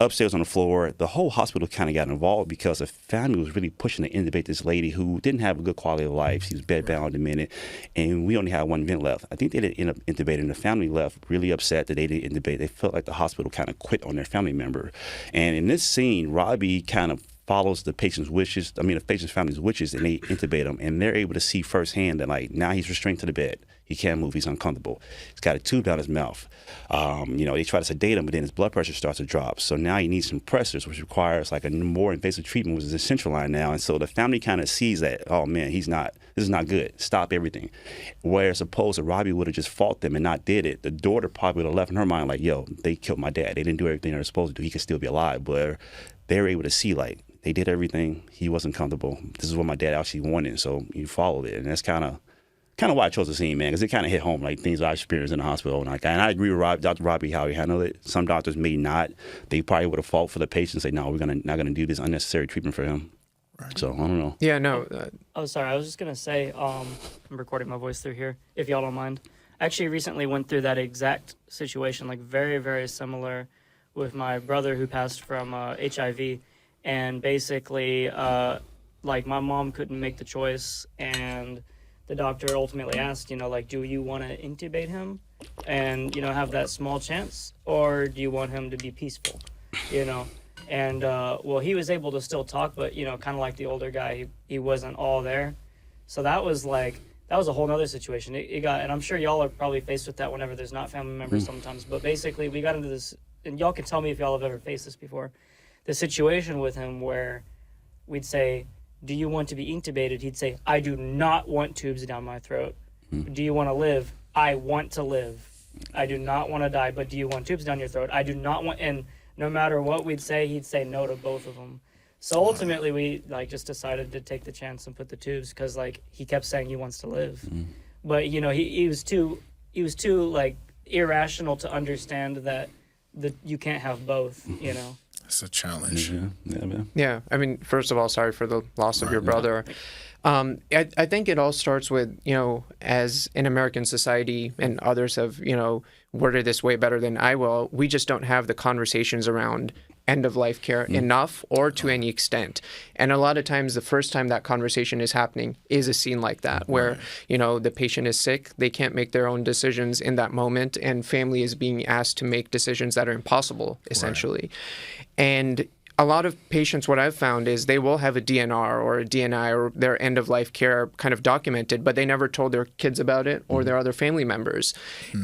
[SPEAKER 2] upstairs on the floor. The whole hospital kind of got involved because the family was really pushing to intubate this lady who didn't have a good quality of life. She was bedbound, demented, and we only had 1 vent left. I think they didn't end up intubating. The family left really upset that they didn't intubate. They felt like the hospital kind of quit on their family member. And in this scene, Robbie kind of follows the patient's wishes, the patient's family's wishes, and they intubate him. And they're able to see firsthand that, like, now he's restrained to the bed. He can't move. He's uncomfortable. He's got a tube down his mouth. They try to sedate him, but then his blood pressure starts to drop. So now he needs some pressors, which requires like a more invasive treatment, which is a central line now. And so the family kind of sees that, oh man, this is not good. Stop everything. Whereas opposed to Robbie would have just fought them and not did it, the daughter probably would have left in her mind like, yo, they killed my dad. They didn't do everything they were supposed to do. He could still be alive. But they're able to see, like, they did everything. He wasn't comfortable. This is what my dad actually wanted. So you followed it. And that's kind of why I chose the scene, man, because it kind of hit home, like things I experienced in the hospital. And I agree with Dr. Robbie how he handled it. Some doctors may not. They probably would have fought for the patient and say, no, we're not going to do this unnecessary treatment for him. Right. So I don't know.
[SPEAKER 1] Yeah, no.
[SPEAKER 9] Oh, sorry. I was just going to say, I'm recording my voice through here, if y'all don't mind. actually recently went through that exact situation, like very, very similar with my brother who passed from HIV. And basically, like my mom couldn't make the choice, and the doctor ultimately asked, like, do you want to intubate him and, have that small chance, or do you want him to be peaceful, And, well, he was able to still talk, but, kind of like the older guy, he wasn't all there. So that was a whole nother situation. It got, and I'm sure y'all are probably faced with that whenever there's not family members sometimes, but basically we got into this, and y'all can tell me if y'all have ever faced this before, the situation with him where we'd say, do you want to be intubated? He'd say, I do not want tubes down my throat. Do you want to live? I want to live. I do not want to die, but do you want tubes down your throat? I do not want, and no matter what we'd say, he'd say no to both of them. So ultimately we just decided to take the chance and put the tubes, because he kept saying he wants to live. But he was too irrational to understand that you can't have both,
[SPEAKER 3] It's a challenge.
[SPEAKER 2] Yeah, man.
[SPEAKER 1] Yeah, I mean, first of all, sorry for the loss of your brother. I think it all starts with, as in American society, and others have, worded this way better than I will, we just don't have the conversations around end-of-life care enough or to any extent. And a lot of times, the first time that conversation is happening is a scene like that, where, the patient is sick, they can't make their own decisions in that moment, and family is being asked to make decisions that are impossible, essentially. And a lot of patients, what I've found is they will have a DNR or a DNI or their end-of-life care kind of documented, but they never told their kids about it or their other family members.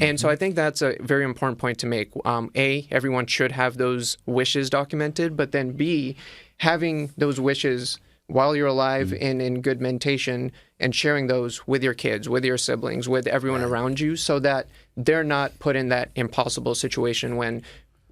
[SPEAKER 1] And so I think that's a very important point to make. A, everyone should have those wishes documented, but then B, having those wishes while you're alive and in good mentation, and sharing those with your kids, with your siblings, with everyone around you, so that they're not put in that impossible situation when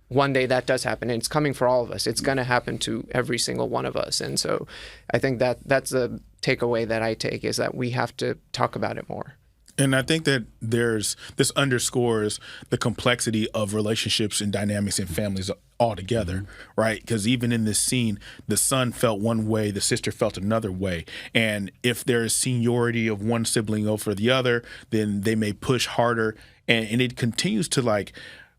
[SPEAKER 1] one day that does happen, and it's coming for all of us. It's going to happen to every single one of us. And so I think that's the takeaway that I take, is that we have to talk about it more.
[SPEAKER 3] And I think that this underscores the complexity of relationships and dynamics in families altogether, right? Because even in this scene, the son felt one way, the sister felt another way. And if there is seniority of one sibling over the other, then they may push harder. And it continues to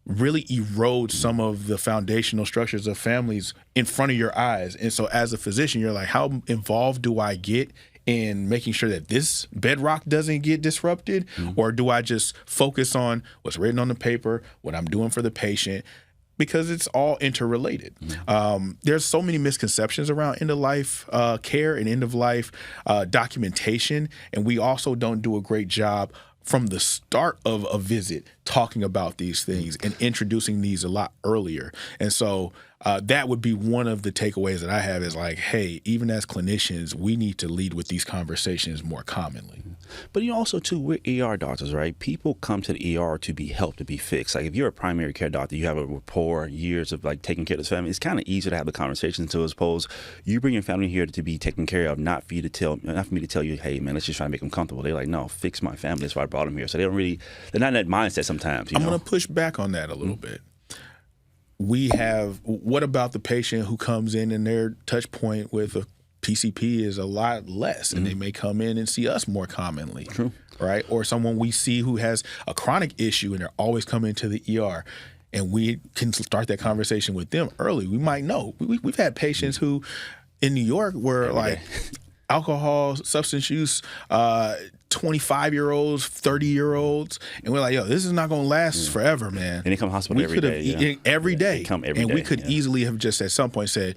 [SPEAKER 3] really erode some of the foundational structures of families in front of your eyes. And so as a physician, you're like, how involved do I get in making sure that this bedrock doesn't get disrupted? Or do I just focus on what's written on the paper, what I'm doing for the patient? Because it's all interrelated. There's so many misconceptions around end-of-life care and end-of-life documentation, and we also don't do a great job from the start of a visit talking about these things and introducing these a lot earlier. And so that would be one of the takeaways that I have, is hey, even as clinicians, we need to lead with these conversations more commonly.
[SPEAKER 2] But also, too, we're ER doctors, right? People come to the ER to be helped, to be fixed. If you're a primary care doctor, you have a rapport, years of taking care of this family. It's kind of easier to have the conversation, to as opposed you bring your family here to be taken care of, not for me to tell you, hey, man, let's just try to make them comfortable. They're like, no, fix my family. That's why I brought them here. So they're not in that mindset sometimes.
[SPEAKER 3] I'm going to push back on that a little bit. What about the patient who comes in and their touch point with a PCP is a lot less, and they may come in and see us more commonly, right? Or someone we see who has a chronic issue and they're always coming to the ER, and we can start that conversation with them early. We might know. We've had patients who in New York were alcohol, substance use, 25-year-olds, 30-year-olds, and we're like, yo, this is not going to last forever, man.
[SPEAKER 2] And they come to hospital every day.
[SPEAKER 3] Every day.
[SPEAKER 2] They come every day.
[SPEAKER 3] And we could easily have just at some point said,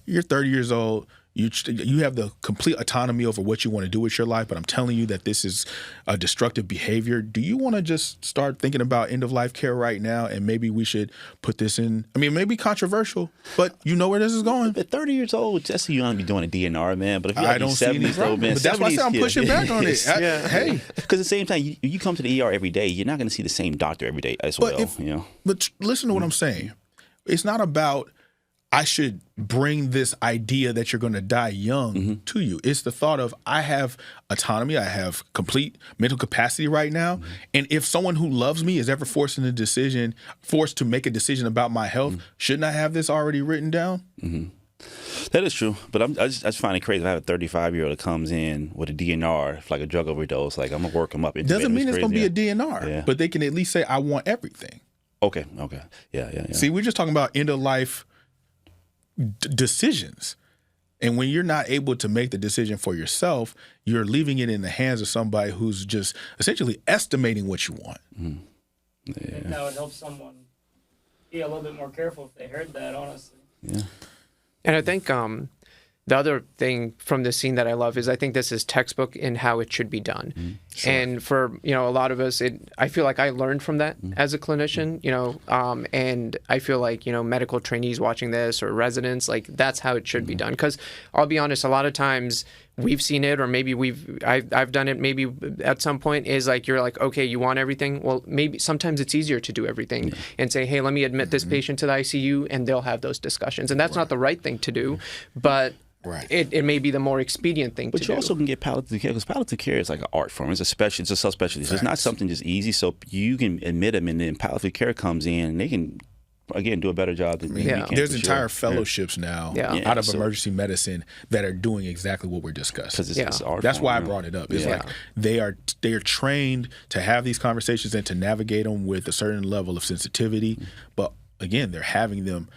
[SPEAKER 3] you're 30 years old, you have the complete autonomy over what you want to do with your life, but I'm telling you that this is a destructive behavior. Do you want to just start thinking about end-of-life care right now, and maybe we should put this in? I mean, it may be controversial, but you know where this is going.
[SPEAKER 2] But 30 years old, just so you don't be doing a DNR, man. But if you're
[SPEAKER 3] I don't see any problem. But that's why I say I'm pushing back on it. Hey,
[SPEAKER 2] because at the same time, you come to the ER every day, you're not going to see the same doctor every day as well.
[SPEAKER 3] But listen to what I'm saying. It's not about I should bring this idea that you're going to die young to you. It's the thought of, I have autonomy, I have complete mental capacity right now, and if someone who loves me is ever forced to make a decision about my health, shouldn't I have this already written down?
[SPEAKER 2] That is true, but I just find it crazy. If I have a 35-year-old that comes in with a DNR, for like a drug overdose, like I'm gonna work them up.
[SPEAKER 3] Doesn't mean it's gonna be a DNR, but they can at least say, "I want everything."
[SPEAKER 2] Okay, yeah.
[SPEAKER 3] See, we're just talking about end of life decisions, and when you're not able to make the decision for yourself, you're leaving it in the hands of somebody who's just essentially estimating what you want.
[SPEAKER 9] I think that would help someone be a little bit more careful if they heard that, honestly.
[SPEAKER 2] Yeah.
[SPEAKER 1] And I think the other thing from this scene that I love is I think this is textbook in how it should be done. Sure. And for, a lot of us, I feel like I learned from that as a clinician, and I feel like, medical trainees watching this or residents, like that's how it should be done. Because I'll be honest, a lot of times we've seen it, or maybe I've done it maybe at some point, is like, you're like, okay, you want everything? Well, maybe sometimes it's easier to do everything and say, hey, let me admit this patient to the ICU, and they'll have those discussions. And that's not the right thing to do, but it may be the more expedient thing to do.
[SPEAKER 2] But you also can get palliative care, because palliative care is like an art form. It's a subspecialty. So it's not something just easy. So you can admit them, and then palliative care comes in, and they can, again, do a better job than you can.
[SPEAKER 3] There's entire fellowships now out of emergency medicine that are doing exactly what we're discussing.
[SPEAKER 2] It's art
[SPEAKER 3] That's
[SPEAKER 2] form,
[SPEAKER 3] why I brought it up. It's like they are trained to have these conversations and to navigate them with a certain level of sensitivity. But again, they're having them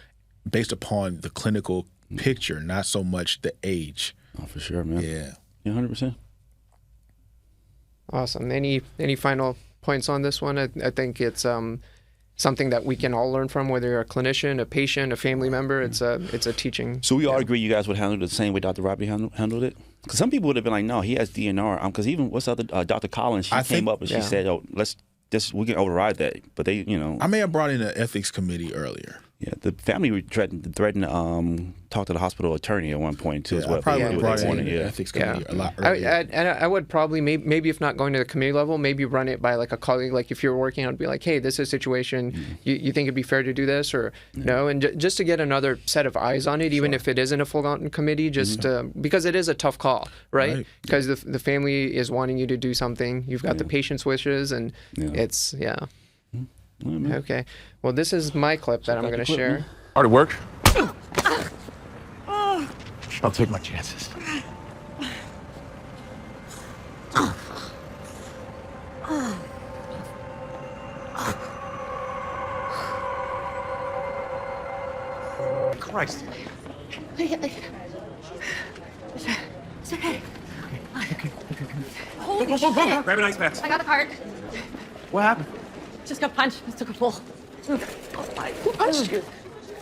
[SPEAKER 3] based upon the clinical picture, not so much the age.
[SPEAKER 2] Oh, for sure, man.
[SPEAKER 3] Yeah.
[SPEAKER 2] 100%.
[SPEAKER 1] Awesome. Any final points on this one? I think it's something that we can all learn from, whether you're a clinician, a patient, a family member. It's a teaching.
[SPEAKER 2] So we all agree you guys would handle it the same way Dr. Robbie handled it? Because some people would have been like, no, he has DNR. Because even what's the other, Dr. Collins, she came up and she said, oh, we can override that. But they,
[SPEAKER 3] I may have brought in an ethics committee earlier.
[SPEAKER 2] Yeah, the family threatened to talk to the hospital attorney at one point too.
[SPEAKER 3] I probably brought in an ethics committee a lot earlier.
[SPEAKER 1] I would probably maybe if not going to the committee level, maybe run it by like a colleague. Like if you're working, I'd be like, hey, this is a situation. You think it'd be fair to do this or no? And just to get another set of eyes on it, even if it isn't a full-on committee, just because it is a tough call, right? Because the family is wanting you to do something. You've got the patient's wishes, and it's Okay. Well, this is my clip that I'm going to share.
[SPEAKER 4] Hard at work? I'll take my chances. Christ.
[SPEAKER 7] It's okay.
[SPEAKER 5] Holy shit. Grab an ice pack.
[SPEAKER 7] I got the card.
[SPEAKER 4] What happened?
[SPEAKER 7] Just got punched. Just took a pull. Who punched you?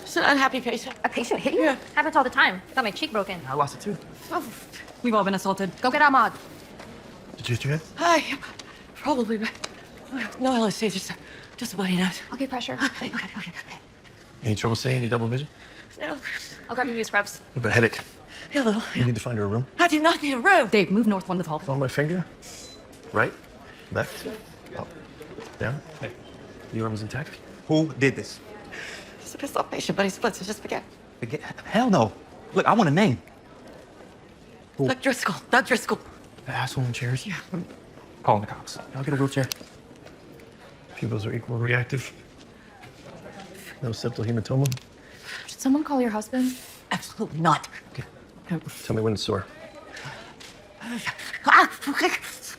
[SPEAKER 7] It's an unhappy patient. A patient hit you? Yeah.
[SPEAKER 10] Happens all the time. Got my cheek broken.
[SPEAKER 4] I lost it too.
[SPEAKER 7] Oh,
[SPEAKER 10] We've all been assaulted. Go get Ahmad.
[SPEAKER 4] Did you hit your head?
[SPEAKER 7] hi. Probably, but no LSD, just a bloody nose.
[SPEAKER 10] Okay, pressure.
[SPEAKER 7] Okay.
[SPEAKER 4] Any trouble saying? Any double vision?
[SPEAKER 7] No.
[SPEAKER 10] I'll grab you new scrubs.
[SPEAKER 4] What about a headache?
[SPEAKER 7] Yeah, a little.
[SPEAKER 4] You need to find her a room.
[SPEAKER 7] I do not need a room.
[SPEAKER 10] Dave, move north one with Hall.
[SPEAKER 4] On my finger. Right. Left. Up. Down. Hey. The arm is intact. Who did this?
[SPEAKER 7] It's a pissed off patient, but he splits. It's just forget.
[SPEAKER 5] Hell no. Look, I want a name.
[SPEAKER 7] Doug Driscoll. Doug Driscoll.
[SPEAKER 4] The asshole in chairs?
[SPEAKER 7] Yeah.
[SPEAKER 4] Calling the cops. I'll get a wheelchair. Pupils are equal reactive. No septal hematoma.
[SPEAKER 10] Should someone call your husband?
[SPEAKER 7] Absolutely not.
[SPEAKER 4] Okay. Tell me when it's sore.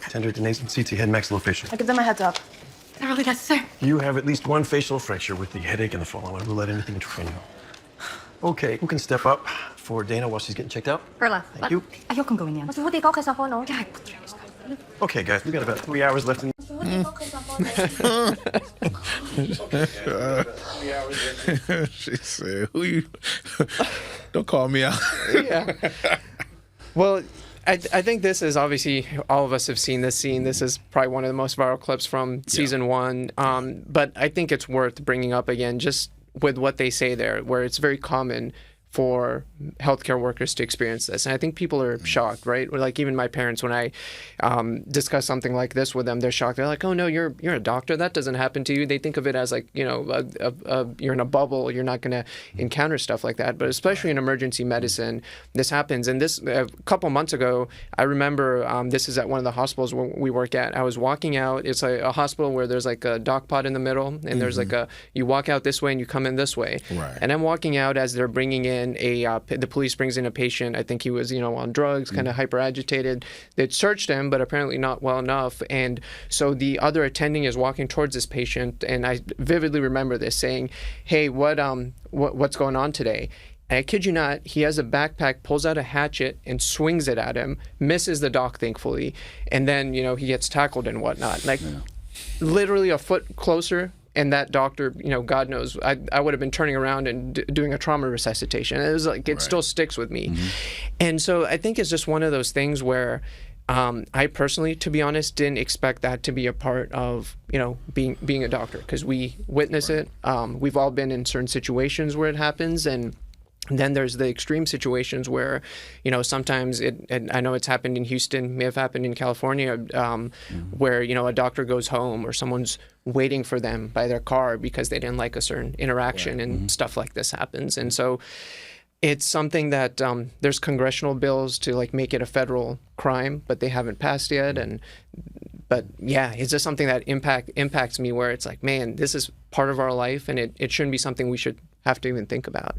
[SPEAKER 4] Tender to nasal CT head maxillofacial.
[SPEAKER 10] I'll give them a heads up.
[SPEAKER 7] Not really necessary.
[SPEAKER 4] You have at least one facial fracture with the headache and the fall. I want to rule out anything intracranial. Okay, who can step up for Dana while she's getting checked out?
[SPEAKER 10] Perla.
[SPEAKER 4] Thank you.
[SPEAKER 10] Ayokong gawin yan. Mas mabuti ikaw kaysa ako, no?
[SPEAKER 4] Okay, guys, we got about 3 hours left in. She said, "Who you? Don't call me out."
[SPEAKER 1] Yeah. Well, I think this is obviously all of us have seen this scene. This is probably one of the most viral clips from season one. But I think it's worth bringing up again, just with what they say there, where it's very common for healthcare workers to experience this. And I think people are shocked, right? Or like even my parents, when I discuss something like this with them, they're shocked. They're like, oh no, you're a doctor. That doesn't happen to you. They think of it as like, you're in a bubble. You're not going to encounter stuff like that. But especially in emergency medicine, this happens. And this, a couple months ago, I remember this is at one of the hospitals where we work at. I was walking out. It's a hospital where there's like a dock pod in the middle. And there's like you walk out this way and you come in this way.
[SPEAKER 3] Right.
[SPEAKER 1] And I'm walking out as they're bringing in then the police brings in a patient. I think he was, on drugs, kind of hyper agitated. They'd searched him, but apparently not well enough. And so the other attending is walking towards this patient, and I vividly remember this, saying, "Hey, what's going on today?" And I kid you not, he has a backpack, pulls out a hatchet and swings it at him, misses the doc, thankfully, and then, he gets tackled and whatnot. Like, literally a foot closer, and that doctor, God knows, I would have been turning around and doing a trauma resuscitation. It was like, it still sticks with me. And so I think it's just one of those things where I personally, to be honest, didn't expect that to be a part of, being a doctor, because we witness it. We've all been in certain situations where it happens, and then there's the extreme situations where, sometimes and I know it's happened in Houston, may have happened in California, where, a doctor goes home or someone's waiting for them by their car because they didn't like a certain interaction, and stuff like this happens. And so it's something that there's congressional bills to make it a federal crime, but they haven't passed yet. But yeah, it's just something that impacts me, where it's like, man, this is part of our life, and it shouldn't be something we should have to even think about.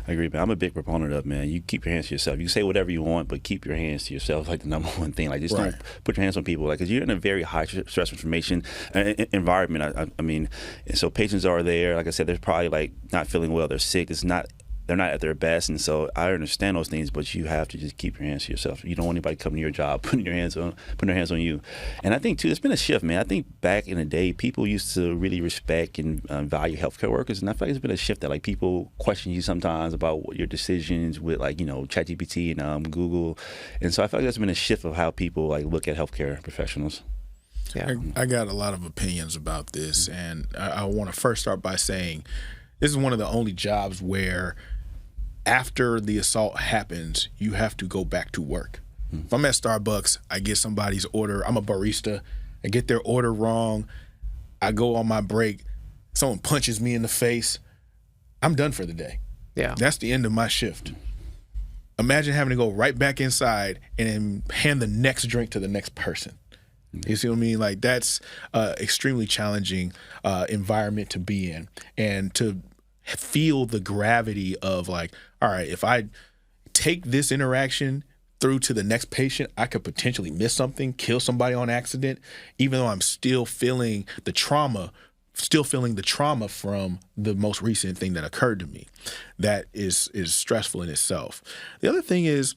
[SPEAKER 2] I agree, man. I'm a big proponent of, man, you keep your hands to yourself. You can say whatever you want, but keep your hands to yourself, like the number one thing. Like, just don't put your hands on people, because you're in a very high stress information environment. I mean, and so patients are there. Like I said, they're probably not feeling well. They're sick. They're not at their best, and so I understand those things, but you have to just keep your hands to yourself. You don't want anybody coming to your job putting their hands on you. And I think too, it's been a shift, man. I think back in the day, people used to really respect and value healthcare workers, and I feel like it's been a shift that people question you sometimes about your decisions with ChatGPT and Google, and so I feel like there's been a shift of how people look at healthcare professionals.
[SPEAKER 1] Yeah,
[SPEAKER 3] I got a lot of opinions about this, and I want to first start by saying this is one of the only jobs where, after the assault happens, you have to go back to work. If I'm at Starbucks, I get somebody's order. I'm a barista. I get their order wrong. I go on my break. Someone punches me in the face. I'm done for the day.
[SPEAKER 1] Yeah.
[SPEAKER 3] That's the end of my shift. Imagine having to go right back inside and then hand the next drink to the next person. You see what I mean? That's extremely challenging environment to be in, and to feel the gravity of all right, if I take this interaction through to the next patient, I could potentially miss something, kill somebody on accident, even though I'm still feeling the trauma from the most recent thing that occurred to me. That is stressful in itself. The other thing is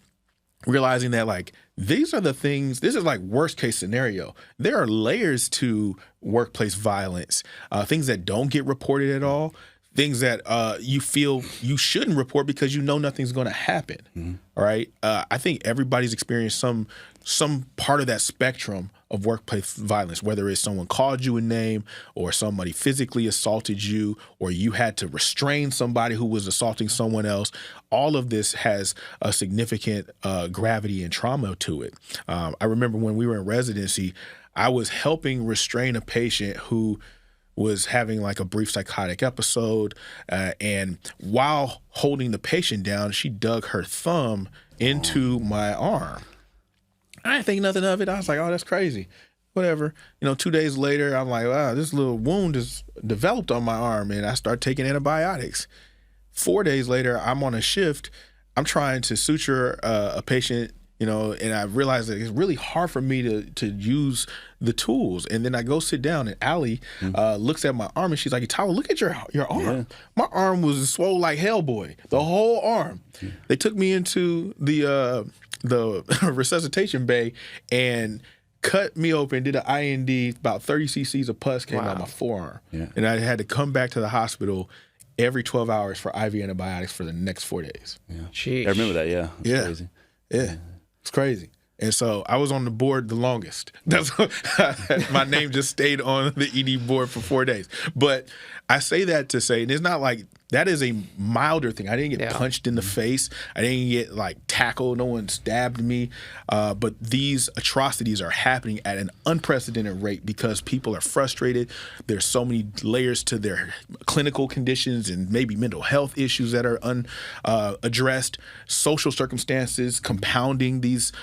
[SPEAKER 3] realizing that these are the things, this is worst case scenario. There are layers to workplace violence, things that don't get reported at all, things that you feel you shouldn't report because nothing's going to happen. All right. I think everybody's experienced some part of that spectrum of workplace violence, whether it's someone called you a name, or somebody physically assaulted you, or you had to restrain somebody who was assaulting someone else. All of this has a significant gravity and trauma to it. I remember when we were in residency, I was helping restrain a patient who was having a brief psychotic episode, and while holding the patient down, she dug her thumb into my arm. I didn't think nothing of it. I was like, oh, that's crazy. Whatever. 2 days later, I'm like, wow, this little wound is developed on my arm, and I start taking antibiotics. 4 days later, I'm on a shift. I'm trying to suture a patient, and I realized that it's really hard for me to use the tools. And then I go sit down, and Allie looks at my arm, and she's like, Italo, look at your arm. Yeah. My arm was swole like Hellboy, the whole arm. Yeah. They took me into the resuscitation bay and cut me open, did an IND, about 30 cc's of pus came out my forearm. Yeah. And I had to come back to the hospital every 12 hours for IV antibiotics for the next 4 days.
[SPEAKER 2] Yeah. Jeez. I remember that, yeah.
[SPEAKER 3] It's crazy. Yeah. It's crazy. And so I was on the board the longest. That's my name just stayed on the ED board for 4 days. But I say that to say, and it's not that is a milder thing. I didn't get punched in the face. I didn't get tackled. No one stabbed me. But these atrocities are happening at an unprecedented rate because people are frustrated. There's so many layers to their clinical conditions and maybe mental health issues that are unaddressed, social circumstances compounding these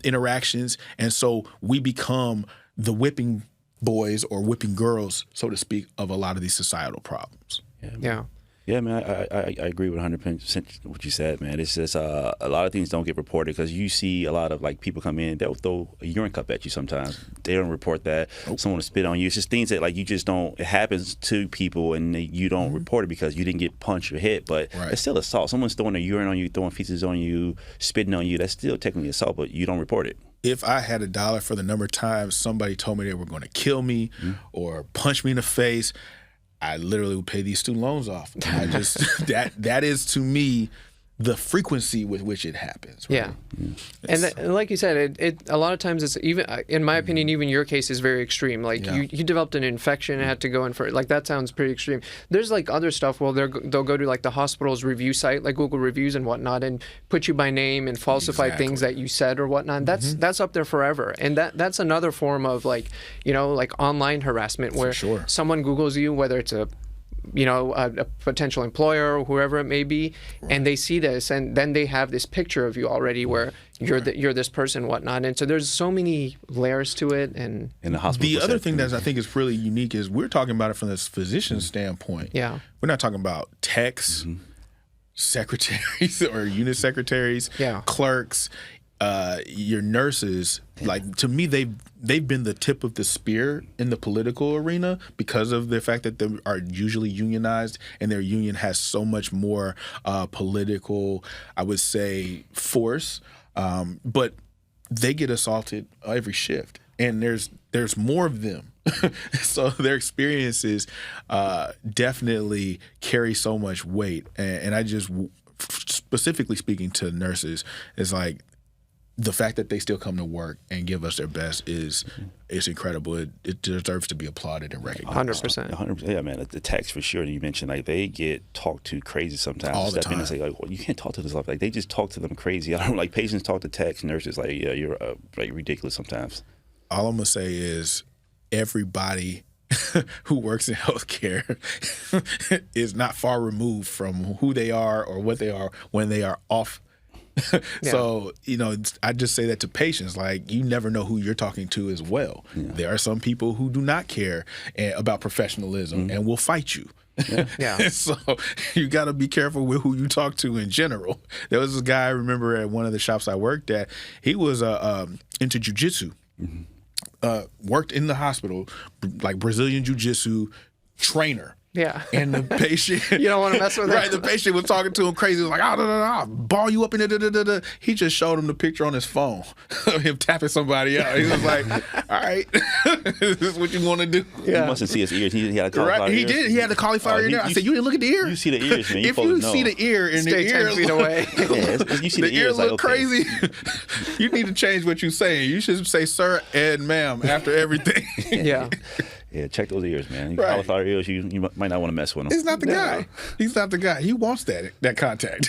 [SPEAKER 3] interactions. And so we become the whipping boys or whipping girls, so to speak, of a lot of these societal problems.
[SPEAKER 1] Yeah.
[SPEAKER 2] Yeah, man, I agree with 100% what you said, man. It's just a lot of things don't get reported because you see a lot of like people come in, they'll throw a urine cup at you sometimes. They don't report that. Someone will spit on you. It's just things that like you just don't. It happens to people and you don't report it because you didn't get punched or hit, but it's still assault. Someone's throwing a urine on you, throwing feces on you, spitting on you. That's still technically assault, but you don't report it.
[SPEAKER 3] If I had $1 for the number of times somebody told me they were going to kill me or punch me in the face, I literally would pay these student loans off. I just that is to me the frequency with which it happens. Right?
[SPEAKER 1] Yeah. And like you said, it a lot of times it's even, in my opinion, even your case is very extreme. Like you developed an infection and had to go in for it. Like that sounds pretty extreme. There's like other stuff. Well, they'll go to like the hospital's review site, like Google reviews and whatnot, and put you by name and falsify things that you said or whatnot. That's up there forever. And that's another form of like, like online harassment where someone Googles you, whether it's a potential employer or whoever it may be, and they see this, and then they have this picture of you already where you're this person, whatnot. And so there's so many layers to it. And
[SPEAKER 2] in the hospital,
[SPEAKER 3] the other thing that I think is really unique is we're talking about it from this physician standpoint.
[SPEAKER 1] Yeah,
[SPEAKER 3] we're not talking about techs, secretaries or unit secretaries, clerks. Your nurses, like to me, they've been the tip of the spear in the political arena because of the fact that they are usually unionized, and their union has so much more political, I would say, force. But they get assaulted every shift, and there's more of them. So their experiences definitely carry so much weight. And I just, specifically speaking to nurses, is like, the fact that they still come to work and give us their best is incredible. It deserves to be applauded and recognized.
[SPEAKER 1] 100%.
[SPEAKER 2] 100%. Yeah, man. The techs for sure. You mentioned like they get talked to crazy sometimes.
[SPEAKER 3] All the
[SPEAKER 2] Step in
[SPEAKER 3] time.
[SPEAKER 2] and say like, well, you can't talk to this stuff. Like they just talk to them crazy. I don't like patients talk to techs, nurses. Like you're like ridiculous sometimes.
[SPEAKER 3] All I'm gonna say is everybody who works in healthcare is not far removed from who they are or what they are when they are off. So, I just say that to patients, like you never know who you're talking to as well. There are some people who do not care about professionalism and will fight you. So you got to be careful with who you talk to in general. There was this guy I remember at one of the shops I worked at. He was into jiu-jitsu, worked in the hospital, like Brazilian jiu-jitsu trainer.
[SPEAKER 1] Yeah.
[SPEAKER 3] And the patient...
[SPEAKER 1] You don't want to mess with him.
[SPEAKER 3] Right, the patient was talking to him crazy. He was like, I'll ball you up in it. He just showed him the picture on his phone of him tapping somebody out. He was like, all right, this is what you want to do.
[SPEAKER 2] Yeah. You mustn't see his ears. He had a cauliflower
[SPEAKER 3] He
[SPEAKER 2] ear.
[SPEAKER 3] did. He had the cauliflower ear. I said, you didn't look at the ear?
[SPEAKER 2] You see the ears, man.
[SPEAKER 3] If you see the ear and
[SPEAKER 1] Stay
[SPEAKER 3] the
[SPEAKER 1] 10
[SPEAKER 3] ear...
[SPEAKER 1] feet away.
[SPEAKER 2] You see the
[SPEAKER 3] ear
[SPEAKER 2] ears
[SPEAKER 3] look
[SPEAKER 2] like, okay.
[SPEAKER 3] crazy. You need to change what you're saying. You should say sir and ma'am after everything.
[SPEAKER 2] Yeah, check those ears, man.
[SPEAKER 3] Right.
[SPEAKER 2] Cauliflower ears, you might not want to mess with them.
[SPEAKER 3] He's not the guy. He's not the guy. He wants that contact.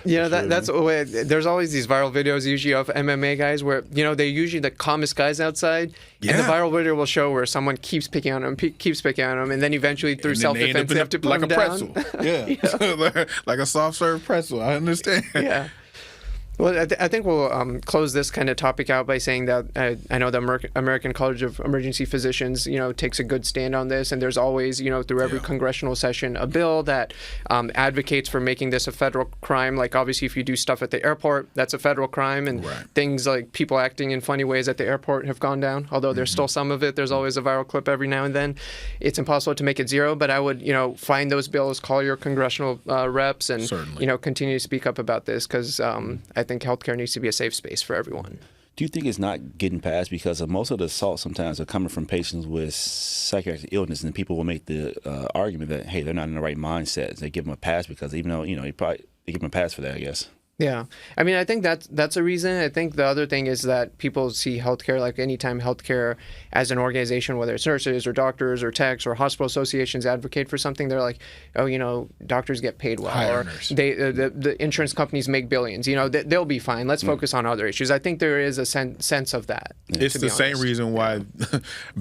[SPEAKER 1] That's the way. There's always these viral videos usually of MMA guys where they're usually the calmest guys outside, and the viral video will show where someone keeps picking on them, and then eventually through self-defense they have to put
[SPEAKER 3] like
[SPEAKER 1] them
[SPEAKER 3] a
[SPEAKER 1] down.
[SPEAKER 3] pretzel. Yeah, like a soft serve pretzel. I understand.
[SPEAKER 1] Yeah. Well, I think we'll close this kind of topic out by saying that I know the American College of Emergency Physicians, takes a good stand on this, and there's always, through every congressional session, a bill that advocates for making this a federal crime. Like, obviously, if you do stuff at the airport, that's a federal crime, and things like people acting in funny ways at the airport have gone down. Although there's still some of it, there's always a viral clip every now and then. It's impossible to make it zero, but I would, find those bills, call your congressional reps, and continue to speak up about this because I think healthcare needs to be a safe space for everyone.
[SPEAKER 2] Do you think it's not getting passed because of most of the assaults sometimes are coming from patients with psychiatric illness, and people will make the argument that, hey, they're not in the right mindset. They give them a pass because even though, they give them a pass for that, I guess.
[SPEAKER 1] Yeah. I mean, I think that's a reason. I think the other thing is that people see healthcare, like anytime healthcare as an organization, whether it's nurses or doctors or techs or hospital associations advocate for something, they're like, oh, doctors get paid well, or the insurance companies make billions. They'll be fine. Let's focus on other issues. I think there is a sense of that.
[SPEAKER 3] It's the same reason why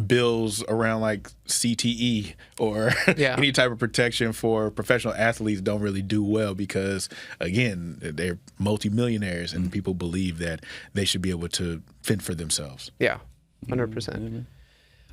[SPEAKER 3] bills around like CTE or any type of protection for professional athletes don't really do well because, again, they're multimillionaires and people believe that they should be able to fend for themselves.
[SPEAKER 1] Yeah, 100%.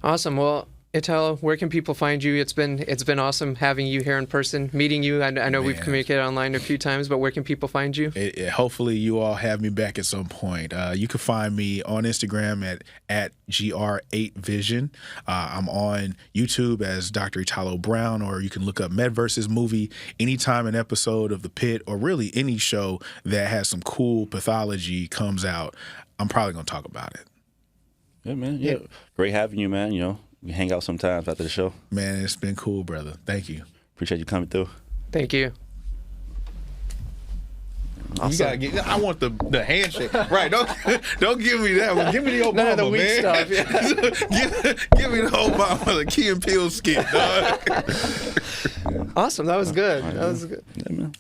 [SPEAKER 1] Awesome. Well, Italo, where can people find you? It's been awesome having you here in person, meeting you. I know we've communicated online a few times, but where can people find you?
[SPEAKER 3] Hopefully you all have me back at some point. You can find me on Instagram at GR8Vision. I'm on YouTube as Dr. Italo Brown, or you can look up 1’s movie anytime an episode of the Pitt, or really any show that has some cool pathology comes out. I'm probably going to talk about it.
[SPEAKER 2] Yeah, man. Yeah. Great having you, man. You know, we hang out sometimes after the show.
[SPEAKER 3] Man, it's been cool, brother. Thank you.
[SPEAKER 2] Appreciate you coming through.
[SPEAKER 1] Thank you.
[SPEAKER 3] Awesome. You gotta get. I want the handshake. Right? Don't give me that one. Give me the Obama,
[SPEAKER 1] None of the weak
[SPEAKER 3] man.
[SPEAKER 1] stuff. Yeah.
[SPEAKER 3] give me the Obama, the Key and Peele skit, dog.
[SPEAKER 1] Awesome. That was good. That was good.
[SPEAKER 2] Yeah, man.